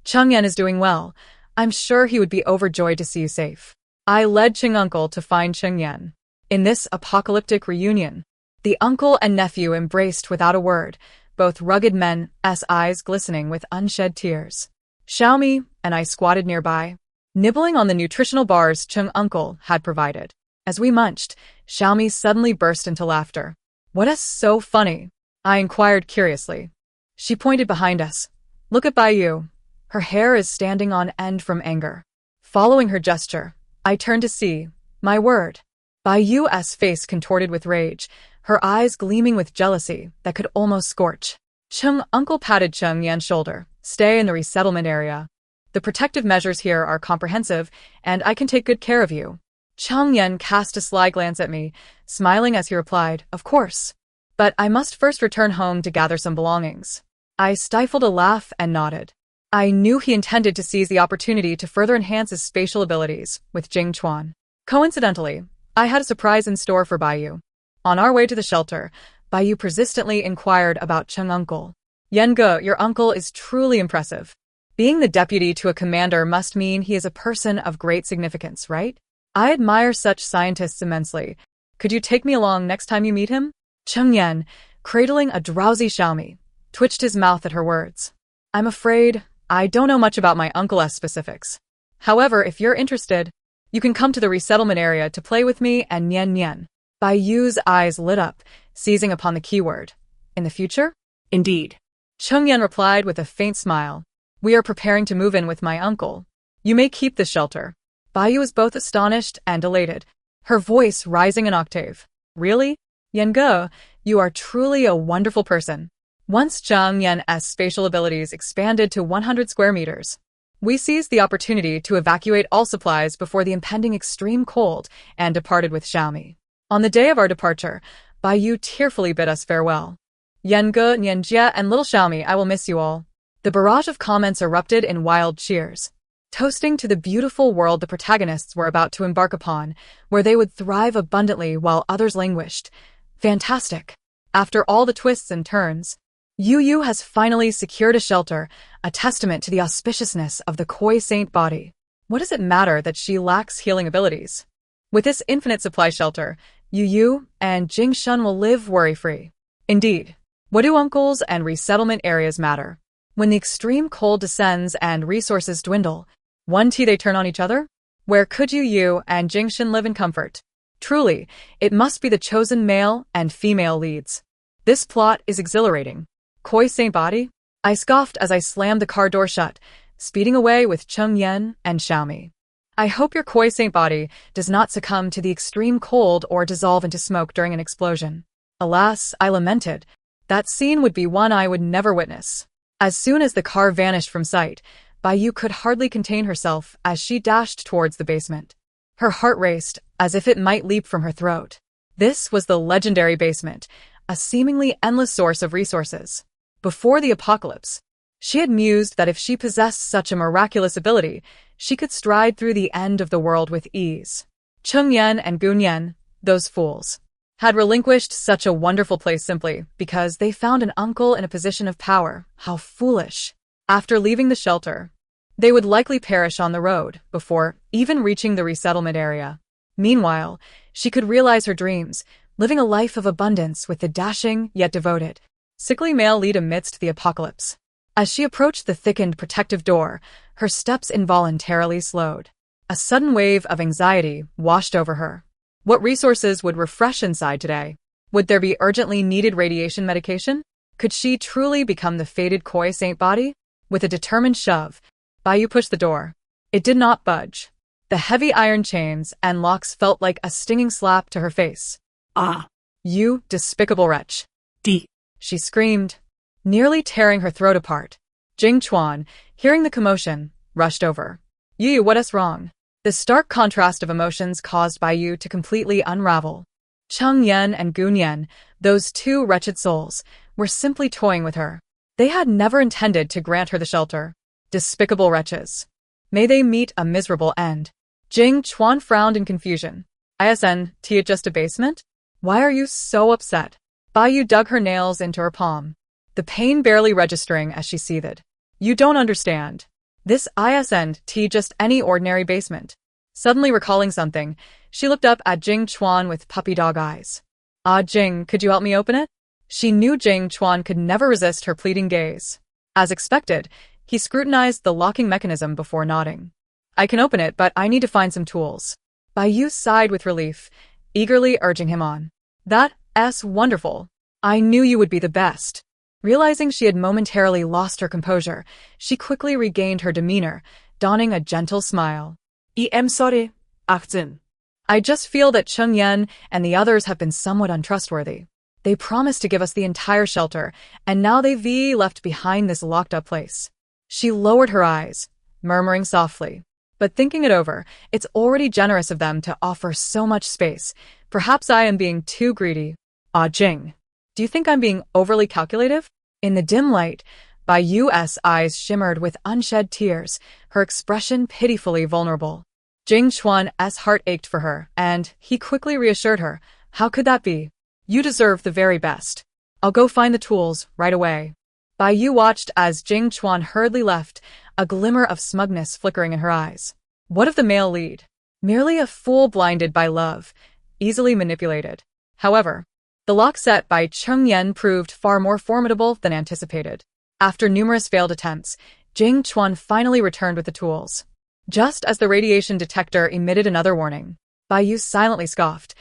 Cheng Yan is doing well. I'm sure he would be overjoyed to see you safe. I led Cheng uncle to find Cheng Yan. In this apocalyptic reunion, the uncle and nephew embraced without a word, both rugged men's eyes glistening with unshed tears. Xiaomi and I squatted nearby, nibbling on the nutritional bars Cheng uncle had provided. As we munched, Xiaomi suddenly burst into laughter. What is so funny? I inquired curiously. She pointed behind us. Look at Baiyu. Her hair is standing on end from anger. Following her gesture, I turned to see. My word. Baiyu's face contorted with rage, her eyes gleaming with jealousy that could almost scorch. Cheng uncle patted Cheng Yan's shoulder. Stay in the resettlement area. The protective measures here are comprehensive, and I can take good care of you. Cheng Yan cast a sly glance at me, smiling as he replied, Of course. But I must first return home to gather some belongings. I stifled a laugh and nodded. I knew he intended to seize the opportunity to further enhance his spatial abilities with Jing Chuan. Coincidentally, I had a surprise in store for Baiyu. On our way to the shelter, Baiyu persistently inquired about Cheng uncle. Yenge, your uncle is truly impressive. Being the deputy to a commander must mean he is a person of great significance, right? I admire such scientists immensely. Could you take me along next time you meet him? Cheng Yan, cradling a drowsy Xiaomi, twitched his mouth at her words. I'm afraid I don't know much about my uncle's specifics. However, if you're interested, you can come to the resettlement area to play with me and Nian Nian. Baiyu's eyes lit up, seizing upon the keyword. In the future? Indeed. Cheng Yan replied with a faint smile. We are preparing to move in with my uncle. You may keep this shelter. Baiyu was both astonished and elated, her voice rising an octave. Really? Yenge, you are truly a wonderful person. Once Cheng Yan's spatial abilities expanded to 100 square meters, we seized the opportunity to evacuate all supplies before the impending extreme cold and departed with Xiaomi. On the day of our departure, Baiyu tearfully bid us farewell. Yenge, Nianjie, and little Xiaomi, I will miss you all. The barrage of comments erupted in wild cheers, toasting to the beautiful world the protagonists were about to embark upon, where they would thrive abundantly while others languished. Fantastic. After all the twists and turns, Yu has finally secured a shelter, a testament to the auspiciousness of the Koi Saint body. What does it matter that she lacks healing abilities? With this infinite supply shelter, Yu and Jing Shun will live worry-free. Indeed, what do uncles and resettlement areas matter? When the extreme cold descends and resources dwindle, one tea they turn on each other? Where could you and Jingshin live in comfort? Truly, it must be the chosen male and female leads. This plot is exhilarating. Koi Saint Body? I scoffed as I slammed the car door shut, speeding away with Chung Yen and Xiaomi. I hope your Koi Saint Body does not succumb to the extreme cold or dissolve into smoke during an explosion. Alas, I lamented. That scene would be one I would never witness. As soon as the car vanished from sight, Baiyu could hardly contain herself as she dashed towards the basement. Her heart raced, as if it might leap from her throat. This was the legendary basement, a seemingly endless source of resources. Before the apocalypse, she had mused that if she possessed such a miraculous ability, she could stride through the end of the world with ease. Chung Yen and Gun Yen, those fools, had relinquished such a wonderful place simply because they found an uncle in a position of power. How foolish. After leaving the shelter, they would likely perish on the road before even reaching the resettlement area. Meanwhile, she could realize her dreams, living a life of abundance with the dashing yet devoted, sickly male lead amidst the apocalypse. As she approached the thickened protective door, her steps involuntarily slowed. A sudden wave of anxiety washed over her. What resources would refresh inside today? Would there be urgently needed radiation medication? Could she truly become the fated Koi Saint Body? With a determined shove, Baiyu pushed the door. It did not budge. The heavy iron chains and locks felt like a stinging slap to her face. Ah. You despicable wretch. She screamed, nearly tearing her throat apart. Jing Chuan, hearing the commotion, rushed over. Yu, what's wrong? The stark contrast of emotions caused Baiyu to completely unravel. Chung Yen and Gun Yen, those two wretched souls, were simply toying with her. They had never intended to grant her the shelter. Despicable wretches. May they meet a miserable end. Jing Chuan frowned in confusion. Isn't it just a basement? Why are you so upset? Baiyu dug her nails into her palm, the pain barely registering as she seethed. You don't understand. This isn't just any ordinary basement. Suddenly recalling something, she looked up at Jing Chuan with puppy dog eyes. Jing, could you help me open it? She knew Jing Chuan could never resist her pleading gaze. As expected, he scrutinized the locking mechanism before nodding. I can open it, but I need to find some tools. Baiyu sighed with relief, eagerly urging him on. That's wonderful. I knew you would be the best. Realizing she had momentarily lost her composure, she quickly regained her demeanor, donning a gentle smile. I'm sorry, Achtzin. I just feel that Chung Yen and the others have been somewhat untrustworthy. They promised to give us the entire shelter, and now they've left behind this locked-up place. She lowered her eyes, murmuring softly. But thinking it over, it's already generous of them to offer so much space. Perhaps I am being too greedy. Jing. Do you think I'm being overly calculative? In the dim light, Baiyu's eyes shimmered with unshed tears, her expression pitifully vulnerable. Jing Chuan's heart ached for her, and he quickly reassured her. How could that be? You deserve the very best. I'll go find the tools right away. Baiyu watched as Jing Chuan hurriedly left, a glimmer of smugness flickering in her eyes. What of the male lead? Merely a fool blinded by love, easily manipulated. However, the lock set by Chung Yen proved far more formidable than anticipated. After numerous failed attempts, Jing Chuan finally returned with the tools. Just as the radiation detector emitted another warning, Baiyu silently scoffed,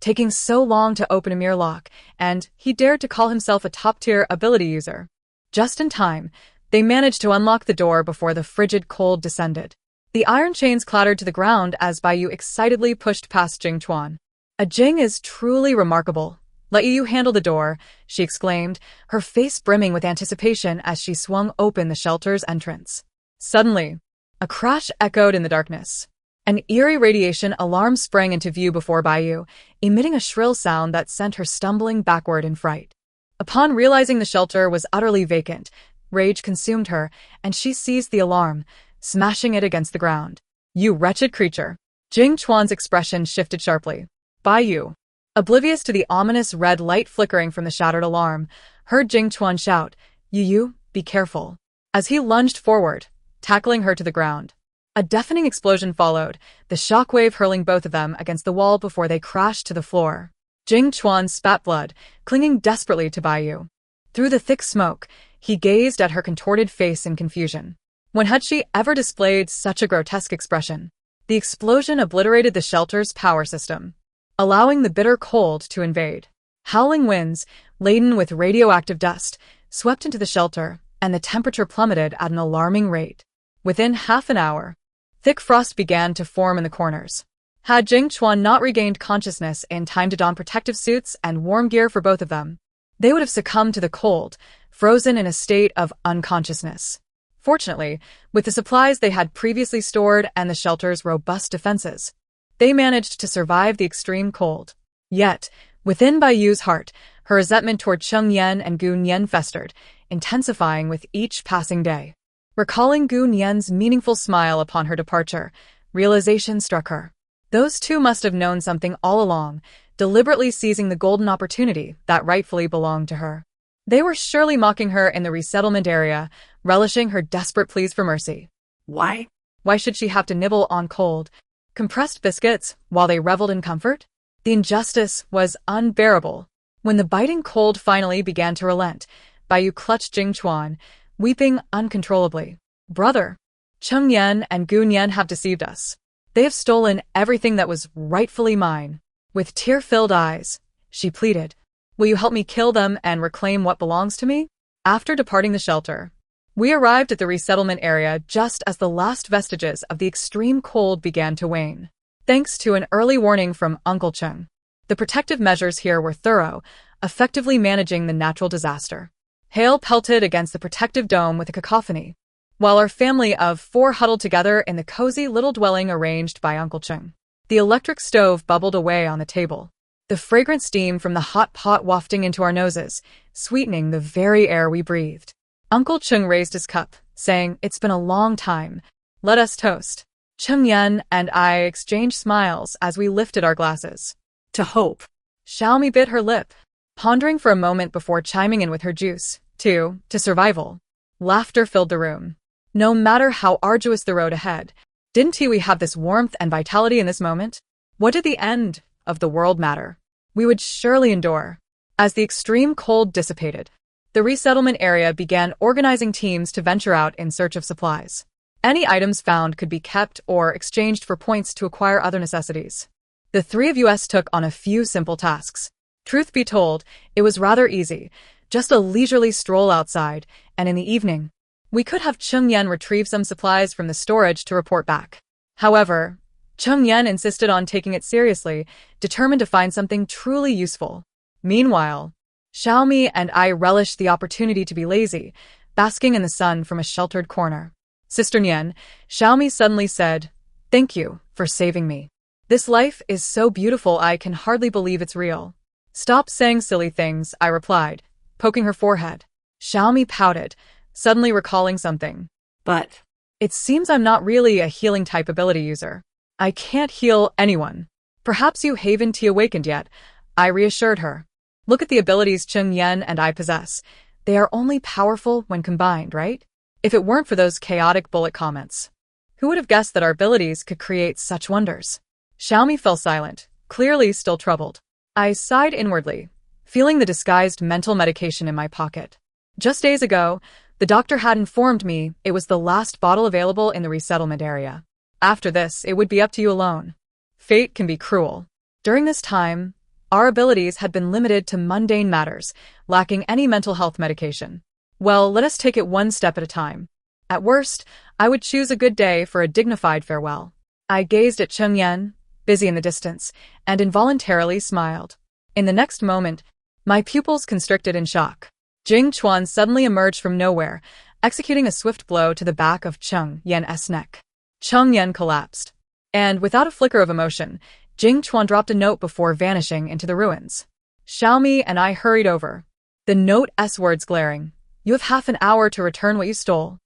taking so long to open a mere lock, and he dared to call himself a top-tier ability user. Just in time, they managed to unlock the door before the frigid cold descended. The iron chains clattered to the ground as Baiyu excitedly pushed past Jing Chuan. A Jing is truly remarkable. Let you handle the door, she exclaimed, her face brimming with anticipation as she swung open the shelter's entrance. Suddenly, a crash echoed in the darkness. An eerie radiation alarm sprang into view before Baiyu, emitting a shrill sound that sent her stumbling backward in fright. Upon realizing the shelter was utterly vacant, rage consumed her, and she seized the alarm, smashing it against the ground. You wretched creature! Jing Chuan's expression shifted sharply. Baiyu, oblivious to the ominous red light flickering from the shattered alarm, heard Jing Chuan shout, You, be careful. As he lunged forward, tackling her to the ground. A deafening explosion followed, the shockwave hurling both of them against the wall before they crashed to the floor. Jing Chuan spat blood, clinging desperately to Baiyu. Through the thick smoke, he gazed at her contorted face in confusion. When had she ever displayed such a grotesque expression? The explosion obliterated the shelter's power system, allowing the bitter cold to invade. Howling winds, laden with radioactive dust, swept into the shelter, and the temperature plummeted at an alarming rate. Within half an hour, thick frost began to form in the corners. Had Jing Chuan not regained consciousness in time to don protective suits and warm gear for both of them, they would have succumbed to the cold, frozen in a state of unconsciousness. Fortunately, with the supplies they had previously stored and the shelter's robust defenses, they managed to survive the extreme cold. Yet, within Bai Yu's heart, her resentment toward Cheng Yan and Gu Nian festered, intensifying with each passing day. Recalling Gu Nian's meaningful smile upon her departure, realization struck her. Those two must have known something all along, deliberately seizing the golden opportunity that rightfully belonged to her. They were surely mocking her in the resettlement area, relishing her desperate pleas for mercy. Why? Why should she have to nibble on cold, compressed biscuits while they reveled in comfort? The injustice was unbearable. When the biting cold finally began to relent, Bai Yu clutched Jing Chuan, weeping uncontrollably. Brother, Cheng Yan and Gu Nian have deceived us. They have stolen everything that was rightfully mine. With tear-filled eyes, she pleaded, will you help me kill them and reclaim what belongs to me? After departing the shelter, we arrived at the resettlement area just as the last vestiges of the extreme cold began to wane. Thanks to an early warning from Uncle Cheng, the protective measures here were thorough, effectively managing the natural disaster. Hail pelted against the protective dome with a cacophony, while our family of 4 huddled together in the cozy little dwelling arranged by Uncle Cheng. The electric stove bubbled away on the table, the fragrant steam from the hot pot wafting into our noses, sweetening the very air we breathed. Uncle Cheng raised his cup, saying, it's been a long time. Let us toast. Cheng Yan and I exchanged smiles as we lifted our glasses. To hope. Xiaomi bit her lip, pondering for a moment before chiming in with her juice. To survival. Laughter filled the room. No matter how arduous the road ahead, didn't we have this warmth and vitality in this moment? What did the end of the world matter? We would surely endure. As the extreme cold dissipated, the resettlement area began organizing teams to venture out in search of supplies. Any items found could be kept or exchanged for points to acquire other necessities. The 3 of us took on a few simple tasks. Truth be told, it was rather easy, just a leisurely stroll outside, and in the evening, we could have Cheng Yan retrieve some supplies from the storage to report back. However, Cheng Yan insisted on taking it seriously, determined to find something truly useful. Meanwhile, Xiaomi and I relished the opportunity to be lazy, basking in the sun from a sheltered corner. Sister Nian, Xiaomi suddenly said, thank you for saving me. This life is so beautiful I can hardly believe it's real. Stop saying silly things, I replied, poking her forehead. Xiaomi pouted, suddenly recalling something. But it seems I'm not really a healing type ability user. I can't heal anyone. Perhaps you haven't awakened yet, I reassured her. Look at the abilities Cheng Yan and I possess. They are only powerful when combined, right? If it weren't for those chaotic bullet comments, who would have guessed that our abilities could create such wonders? Xiaomi fell silent, clearly still troubled. I sighed inwardly, feeling the disguised mental medication in my pocket. Just days ago, the doctor had informed me it was the last bottle available in the resettlement area. After this, it would be up to you alone. Fate can be cruel. During this time, our abilities had been limited to mundane matters, lacking any mental health medication. Well, let us take it one step at a time. At worst, I would choose a good day for a dignified farewell. I gazed at Cheng Yan, busy in the distance, and involuntarily smiled. In the next moment, my pupils constricted in shock. Jing Chuan suddenly emerged from nowhere, executing a swift blow to the back of Cheng Yan's neck. Cheng Yan collapsed, and without a flicker of emotion, Jing Chuan dropped a note before vanishing into the ruins. Xiaomi and I hurried over, the note's words glaring. You have half an hour to return what you stole.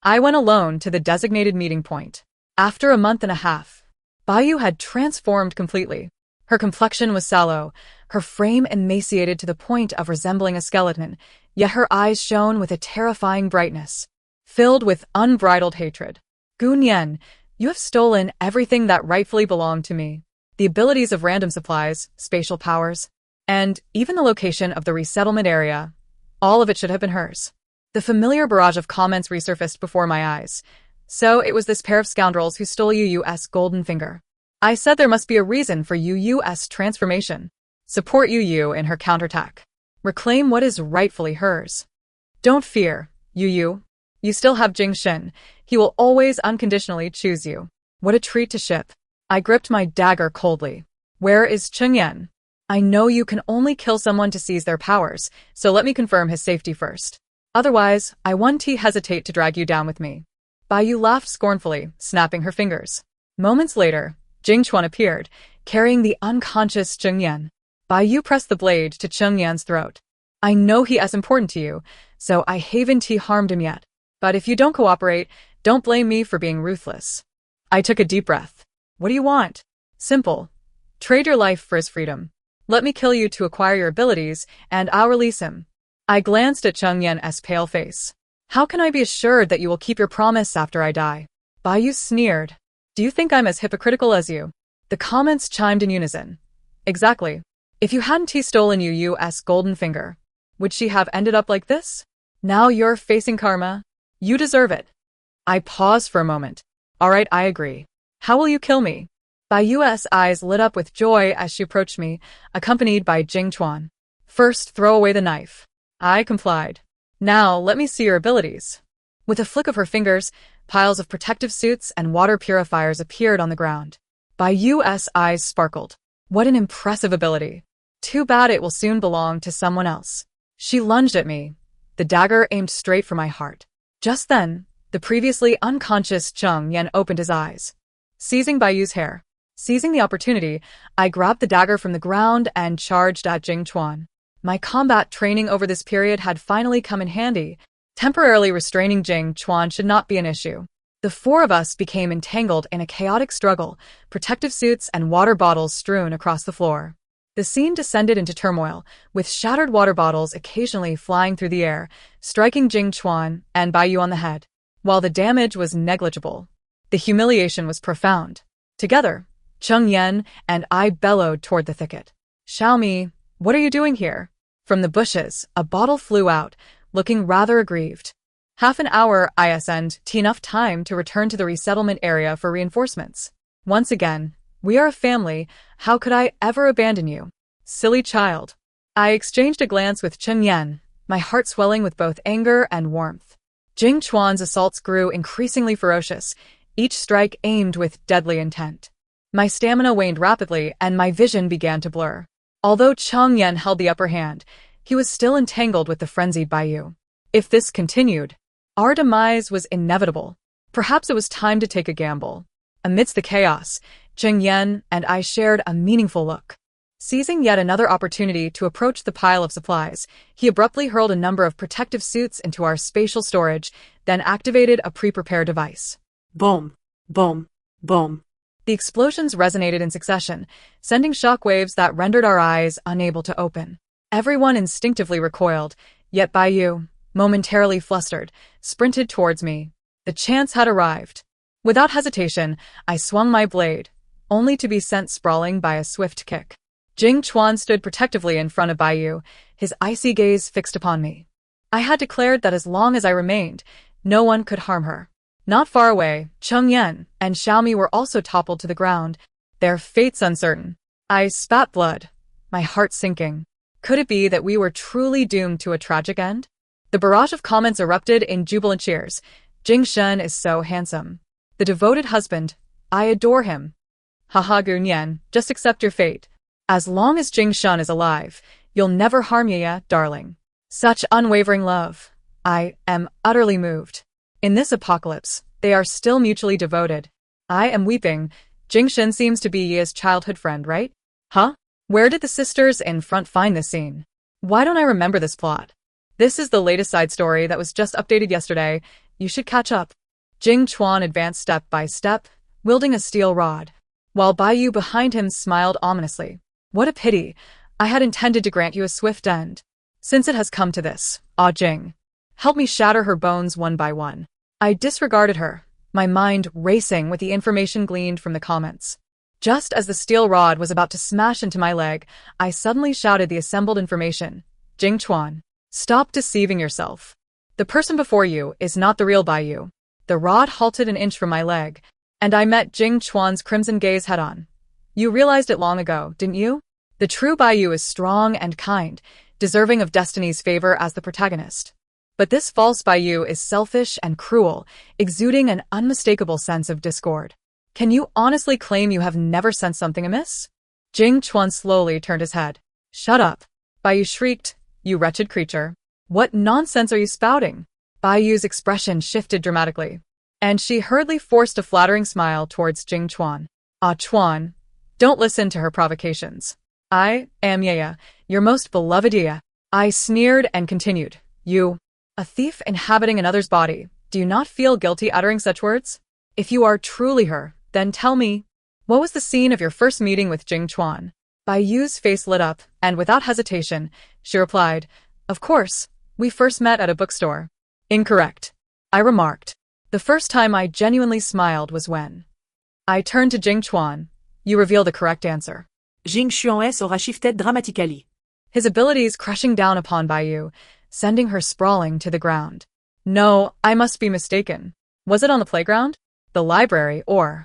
I went alone to the designated meeting point. After a month and a half, Bai Yu had transformed completely. Her complexion was sallow, her frame emaciated to the point of resembling a skeleton, yet her eyes shone with a terrifying brightness, filled with unbridled hatred. Gu Nian, you have stolen everything that rightfully belonged to me. The abilities of random supplies, spatial powers, and even the location of the resettlement area. All of it should have been hers. The familiar barrage of comments resurfaced before my eyes. So it was this pair of scoundrels who stole UU's golden finger. I said there must be a reason for UU's transformation. Support UU in her counterattack. Reclaim what is rightfully hers. Don't fear, UU. You still have Jing Shin. He will always unconditionally choose you. What a treat to ship. I gripped my dagger coldly. Where is Cheng Yan? I know you can only kill someone to seize their powers, so let me confirm his safety first. Otherwise, I won't hesitate to drag you down with me. Bai Yu laughed scornfully, snapping her fingers. Moments later, Jing Chuan appeared, carrying the unconscious Cheng Yan. Bai Yu pressed the blade to Cheng Yan's throat. I know he is important to you, so I haven't harmed him yet. But if you don't cooperate, don't blame me for being ruthless. I took a deep breath. What do you want? Simple. Trade your life for his freedom. Let me kill you to acquire your abilities, and I'll release him. I glanced at Cheng Yan's pale face. How can I be assured that you will keep your promise after I die? Bai Yu sneered. Do you think I'm as hypocritical as you? The comments chimed in unison. Exactly. If you hadn't stolen UU's golden finger, would she have ended up like this? Now you're facing karma. You deserve it. I paused for a moment. All right, I agree. How will you kill me? Bai Yu's eyes lit up with joy as she approached me, accompanied by Jing Chuan. First, throw away the knife. I complied. Now, let me see your abilities. With a flick of her fingers, piles of protective suits and water purifiers appeared on the ground. Bai Yu's eyes sparkled. What an impressive ability. Too bad it will soon belong to someone else. She lunged at me, the dagger aimed straight for my heart. Just then, the previously unconscious Cheng Yan opened his eyes. Seizing Bai Yu's hair. Seizing the opportunity, I grabbed the dagger from the ground and charged at Jing Chuan. My combat training over this period had finally come in handy. Temporarily restraining Jing Chuan should not be an issue. The four of us became entangled in a chaotic struggle, protective suits and water bottles strewn across the floor. The scene descended into turmoil, with shattered water bottles occasionally flying through the air, striking Jing Chuan and Bai Yu on the head. While the damage was negligible, the humiliation was profound. Together, Cheng Yan and I bellowed toward the thicket. Xiaomi, what are you doing here? From the bushes, a bottle flew out, looking rather aggrieved. Half an hour isn't enough time to return to the resettlement area for reinforcements. Once again, we are a family, how could I ever abandon you? Silly child. I exchanged a glance with Cheng Yan, my heart swelling with both anger and warmth. Jing Chuan's assaults grew increasingly ferocious, each strike aimed with deadly intent. My stamina waned rapidly and my vision began to blur. Although Cheng Yan held the upper hand, he was still entangled with the frenzied Bai Yu. If this continued, our demise was inevitable. Perhaps it was time to take a gamble. Amidst the chaos, Cheng Yan and I shared a meaningful look. Seizing yet another opportunity to approach the pile of supplies, he abruptly hurled a number of protective suits into our spatial storage, then activated a pre-prepared device. Boom, boom, boom. The explosions resonated in succession, sending shockwaves that rendered our eyes unable to open. Everyone instinctively recoiled, yet Bai Yu, momentarily flustered, sprinted towards me. The chance had arrived. Without hesitation, I swung my blade, only to be sent sprawling by a swift kick. Jing Chuan stood protectively in front of Bai Yu, his icy gaze fixed upon me. I had declared that as long as I remained, no one could harm her. Not far away, Cheng Yan and Xiaomi were also toppled to the ground, their fates uncertain. I spat blood, my heart sinking. Could it be that we were truly doomed to a tragic end? The barrage of comments erupted in jubilant cheers. Jing Shen is so handsome. The devoted husband. I adore him. Haha Gunyan, just accept your fate. As long as Jing Shen is alive, you'll never harm Yaya, darling. Such unwavering love. I am utterly moved. In this apocalypse, they are still mutually devoted. I am weeping. Jing Shen seems to be Ya's childhood friend, right? Huh? Where did the sisters in front find this scene? Why don't I remember this plot? This is the latest side story that was just updated yesterday. You should catch up. Jing Chuan advanced step by step, wielding a steel rod, while Bai Yu behind him smiled ominously. What a pity. I had intended to grant you a swift end. Since it has come to this, Jing, help me shatter her bones one by one. I disregarded her, my mind racing with the information gleaned from the comments. Just as the steel rod was about to smash into my leg, I suddenly shouted the assembled information. Jing Chuan, stop deceiving yourself. The person before you is not the real Bai Yu. The rod halted an inch from my leg, and I met Jing Chuan's crimson gaze head-on. You realized it long ago, didn't you? The true Baiyu is strong and kind, deserving of destiny's favor as the protagonist. But this false Baiyu is selfish and cruel, exuding an unmistakable sense of discord. Can you honestly claim you have never sensed something amiss? Jing Chuan slowly turned his head. Shut up. Baiyu shrieked, you wretched creature. What nonsense are you spouting? Baiyu's expression shifted dramatically, and she hurriedly forced a flattering smile towards Jing Chuan. Ah, Chuan, don't listen to her provocations. I am Yaya, your most beloved Yaya. I sneered and continued. You, a thief inhabiting another's body, do you not feel guilty uttering such words? If you are truly her, then tell me, what was the scene of your first meeting with Jing Chuan? Baiyu's face lit up, and without hesitation, she replied, of course, we first met at a bookstore. Incorrect, I remarked. The first time I genuinely smiled was when I turned to Jing Chuan. You reveal the correct answer. Jing Chuan aura shifted dramatically. His abilities crushing down upon Baiyu, sending her sprawling to the ground. No, I must be mistaken. Was it on the playground? The library, or...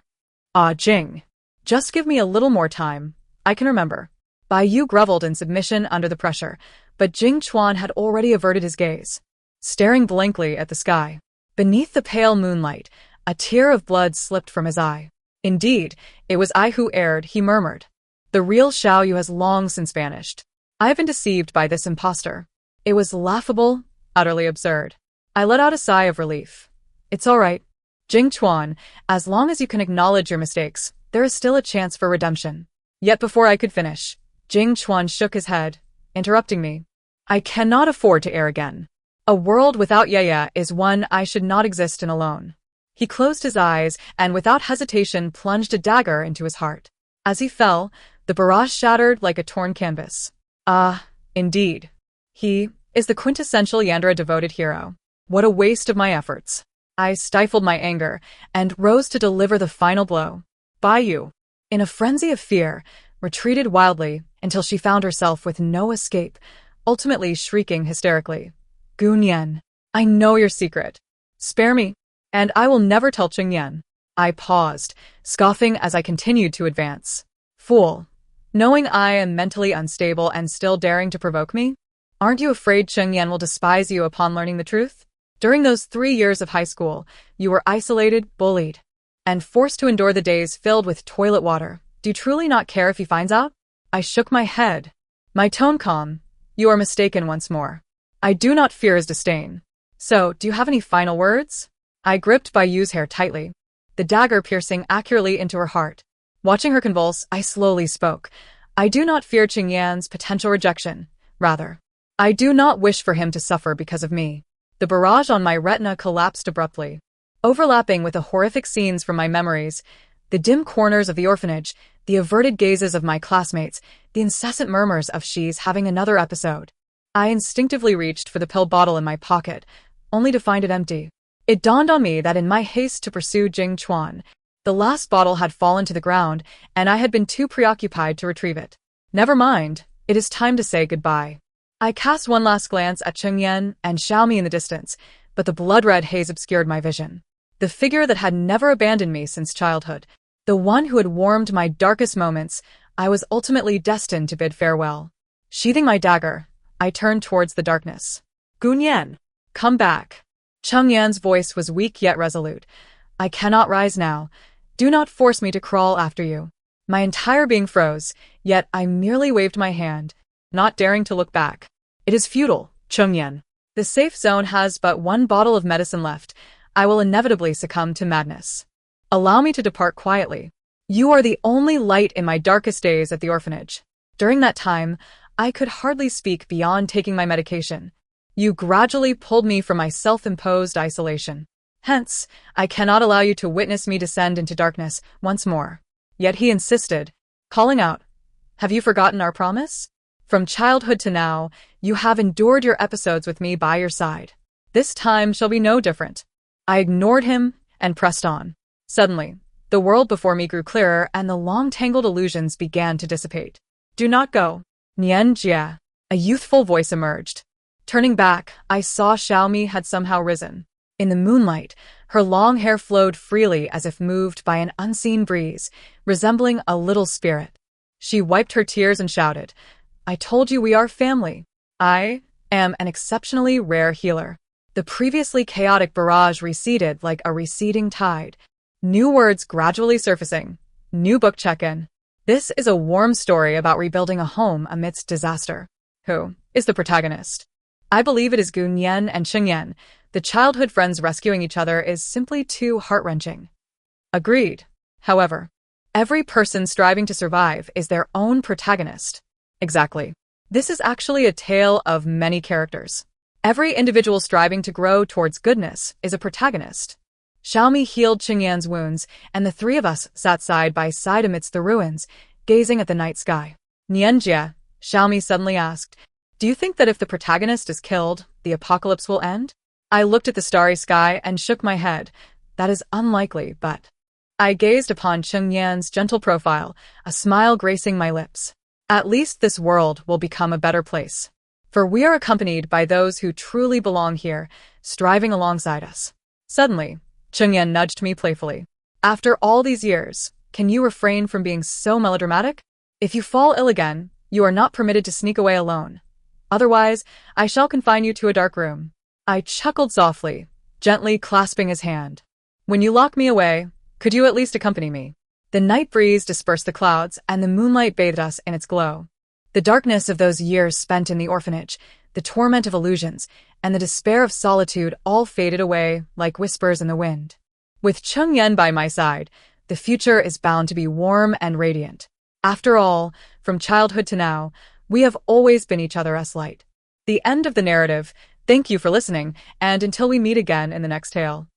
Ah, Jing. Just give me a little more time. I can remember. Baiyu groveled in submission under the pressure, but Jing Chuan had already averted his gaze, staring blankly at the sky. Beneath the pale moonlight, a tear of blood slipped from his eye. Indeed, it was I who erred, he murmured. The real Xiaoyu has long since vanished. I have been deceived by this impostor. It was laughable, utterly absurd. I let out a sigh of relief. It's all right, Jing Chuan, as long as you can acknowledge your mistakes, there is still a chance for redemption. Yet before I could finish, Jing Chuan shook his head, interrupting me. I cannot afford to err again. A world without Yaya is one I should not exist in alone. He closed his eyes and without hesitation plunged a dagger into his heart. As he fell, the barrage shattered like a torn canvas. Ah, indeed. He is the quintessential Yandra devoted hero. What a waste of my efforts. I stifled my anger and rose to deliver the final blow. Baiyu, in a frenzy of fear, retreated wildly until she found herself with no escape, ultimately shrieking hysterically. Gunyan, I know your secret. Spare me, and I will never tell Chengyan. I paused, scoffing as I continued to advance. Fool. Knowing I am mentally unstable and still daring to provoke me? Aren't you afraid Chengyan will despise you upon learning the truth? During those 3 years of high school, you were isolated, bullied, and forced to endure the days filled with toilet water. Do you truly not care if he finds out? I shook my head, my tone calm. You are mistaken once more. I do not fear his disdain. So, do you have any final words? I gripped Baiyu's hair tightly, the dagger piercing accurately into her heart. Watching her convulse, I slowly spoke. I do not fear Qingyan's potential rejection. Rather, I do not wish for him to suffer because of me. The barrage on my retina collapsed abruptly, overlapping with the horrific scenes from my memories, the dim corners of the orphanage, the averted gazes of my classmates, the incessant murmurs of she's having another episode. I instinctively reached for the pill bottle in my pocket, only to find it empty. It dawned on me that in my haste to pursue Jing Chuan, the last bottle had fallen to the ground, and I had been too preoccupied to retrieve it. Never mind, it is time to say goodbye. I cast one last glance at Chengyan and Xiaomi in the distance, but the blood-red haze obscured my vision. The figure that had never abandoned me since childhood, the one who had warmed my darkest moments, I was ultimately destined to bid farewell. Sheathing my dagger, I turned towards the darkness. Gunyan, come back. Chengyan's voice was weak yet resolute. I cannot rise now. Do not force me to crawl after you. My entire being froze, yet I merely waved my hand, not daring to look back. It is futile, Chengyan. The safe zone has but one bottle of medicine left. I will inevitably succumb to madness. Allow me to depart quietly. You are the only light in my darkest days at the orphanage. During that time, I could hardly speak beyond taking my medication. You gradually pulled me from my self-imposed isolation. Hence, I cannot allow you to witness me descend into darkness once more. Yet he insisted, calling out, have you forgotten our promise? From childhood to now, you have endured your episodes with me by your side. This time shall be no different. I ignored him and pressed on. Suddenly, the world before me grew clearer and the long-tangled illusions began to dissipate. Do not go. Nian Jia. A youthful voice emerged. Turning back, I saw Xiaomi had somehow risen. In the moonlight, her long hair flowed freely as if moved by an unseen breeze, resembling a little spirit. She wiped her tears and shouted, "I told you we are family. I am an exceptionally rare healer." The previously chaotic barrage receded like a receding tide. New words gradually surfacing. New book check-in. This is a warm story about rebuilding a home amidst disaster. Who is the protagonist? I believe it is Gu Nian and Cheng Yan. The childhood friends rescuing each other is simply too heart-wrenching. Agreed. However, every person striving to survive is their own protagonist. Exactly. This is actually a tale of many characters. Every individual striving to grow towards goodness is a protagonist. Xiaomi healed Qingyan's wounds, and the three of us sat side by side amidst the ruins, gazing at the night sky. Nianjie, Xiaomi suddenly asked, "Do you think that if the protagonist is killed, the apocalypse will end?" I looked at the starry sky and shook my head. That is unlikely, but... I gazed upon Qingyan's gentle profile, a smile gracing my lips. At least this world will become a better place. For we are accompanied by those who truly belong here, striving alongside us. Suddenly, Qingyan nudged me playfully. "After all these years, can you refrain from being so melodramatic? If you fall ill again, you are not permitted to sneak away alone. Otherwise, I shall confine you to a dark room." I chuckled softly, gently clasping his hand. "When you lock me away, could you at least accompany me?" The night breeze dispersed the clouds, and the moonlight bathed us in its glow. The darkness of those years spent in the orphanage, the torment of illusions, and the despair of solitude all faded away like whispers in the wind. With Cheng Yan by my side, the future is bound to be warm and radiant. After all, from childhood to now, we have always been each other's light. The end of the narrative. Thank you for listening, and until we meet again in the next tale.